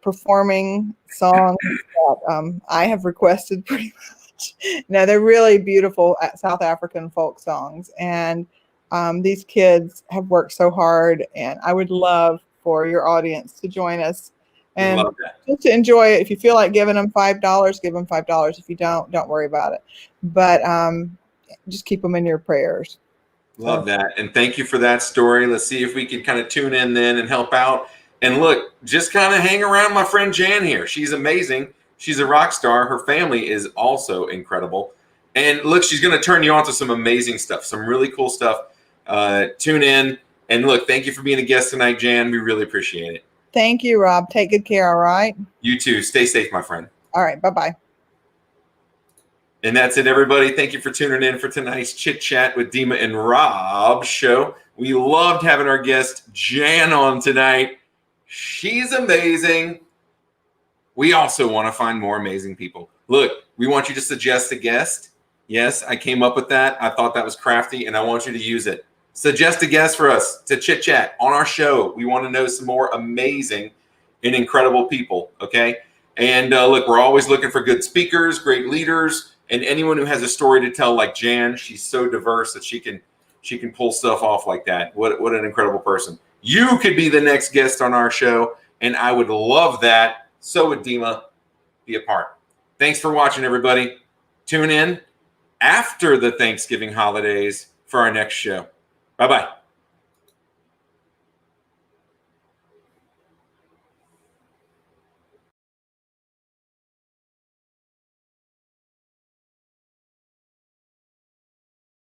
performing songs that I have requested pretty much. Now, they're really beautiful South African folk songs. And these kids have worked so hard. And I would love for your audience to join us. And just to enjoy it. If you feel like giving them $5, give them $5. If you don't worry about it. But just keep them in your prayers. Love that. And thank you for that story. Let's see if we can kind of tune in then and help out. And look, just kind of hang around my friend Jan here. She's amazing. She's a rock star. Her family is also incredible. And look, she's going to turn you on to some amazing stuff, some really cool stuff. Tune in. And look, thank you for being a guest tonight, Jan. We really appreciate it. Thank you, Rob. Take good care, all right? You too. Stay safe, my friend. All right. Bye-bye. And that's it, everybody. Thank you for tuning in for tonight's Chit Chat with Dima and Rob show. We loved having our guest Jan on tonight. She's amazing. We also want to find more amazing people. Look, we want you to suggest a guest. Yes, I came up with that. I thought that was crafty, and I want you to use it. Suggest a guest for us to chit chat on our show. We want to know some more amazing and incredible people, okay? And look, we're always looking for good speakers, great leaders, and anyone who has a story to tell like Jan. She's so diverse that she can pull stuff off like that. What an incredible person. You could be the next guest on our show, and I would love that. So would Dima. Be a part. Thanks for watching, everybody. Tune in after the Thanksgiving holidays for our next show. Bye-bye.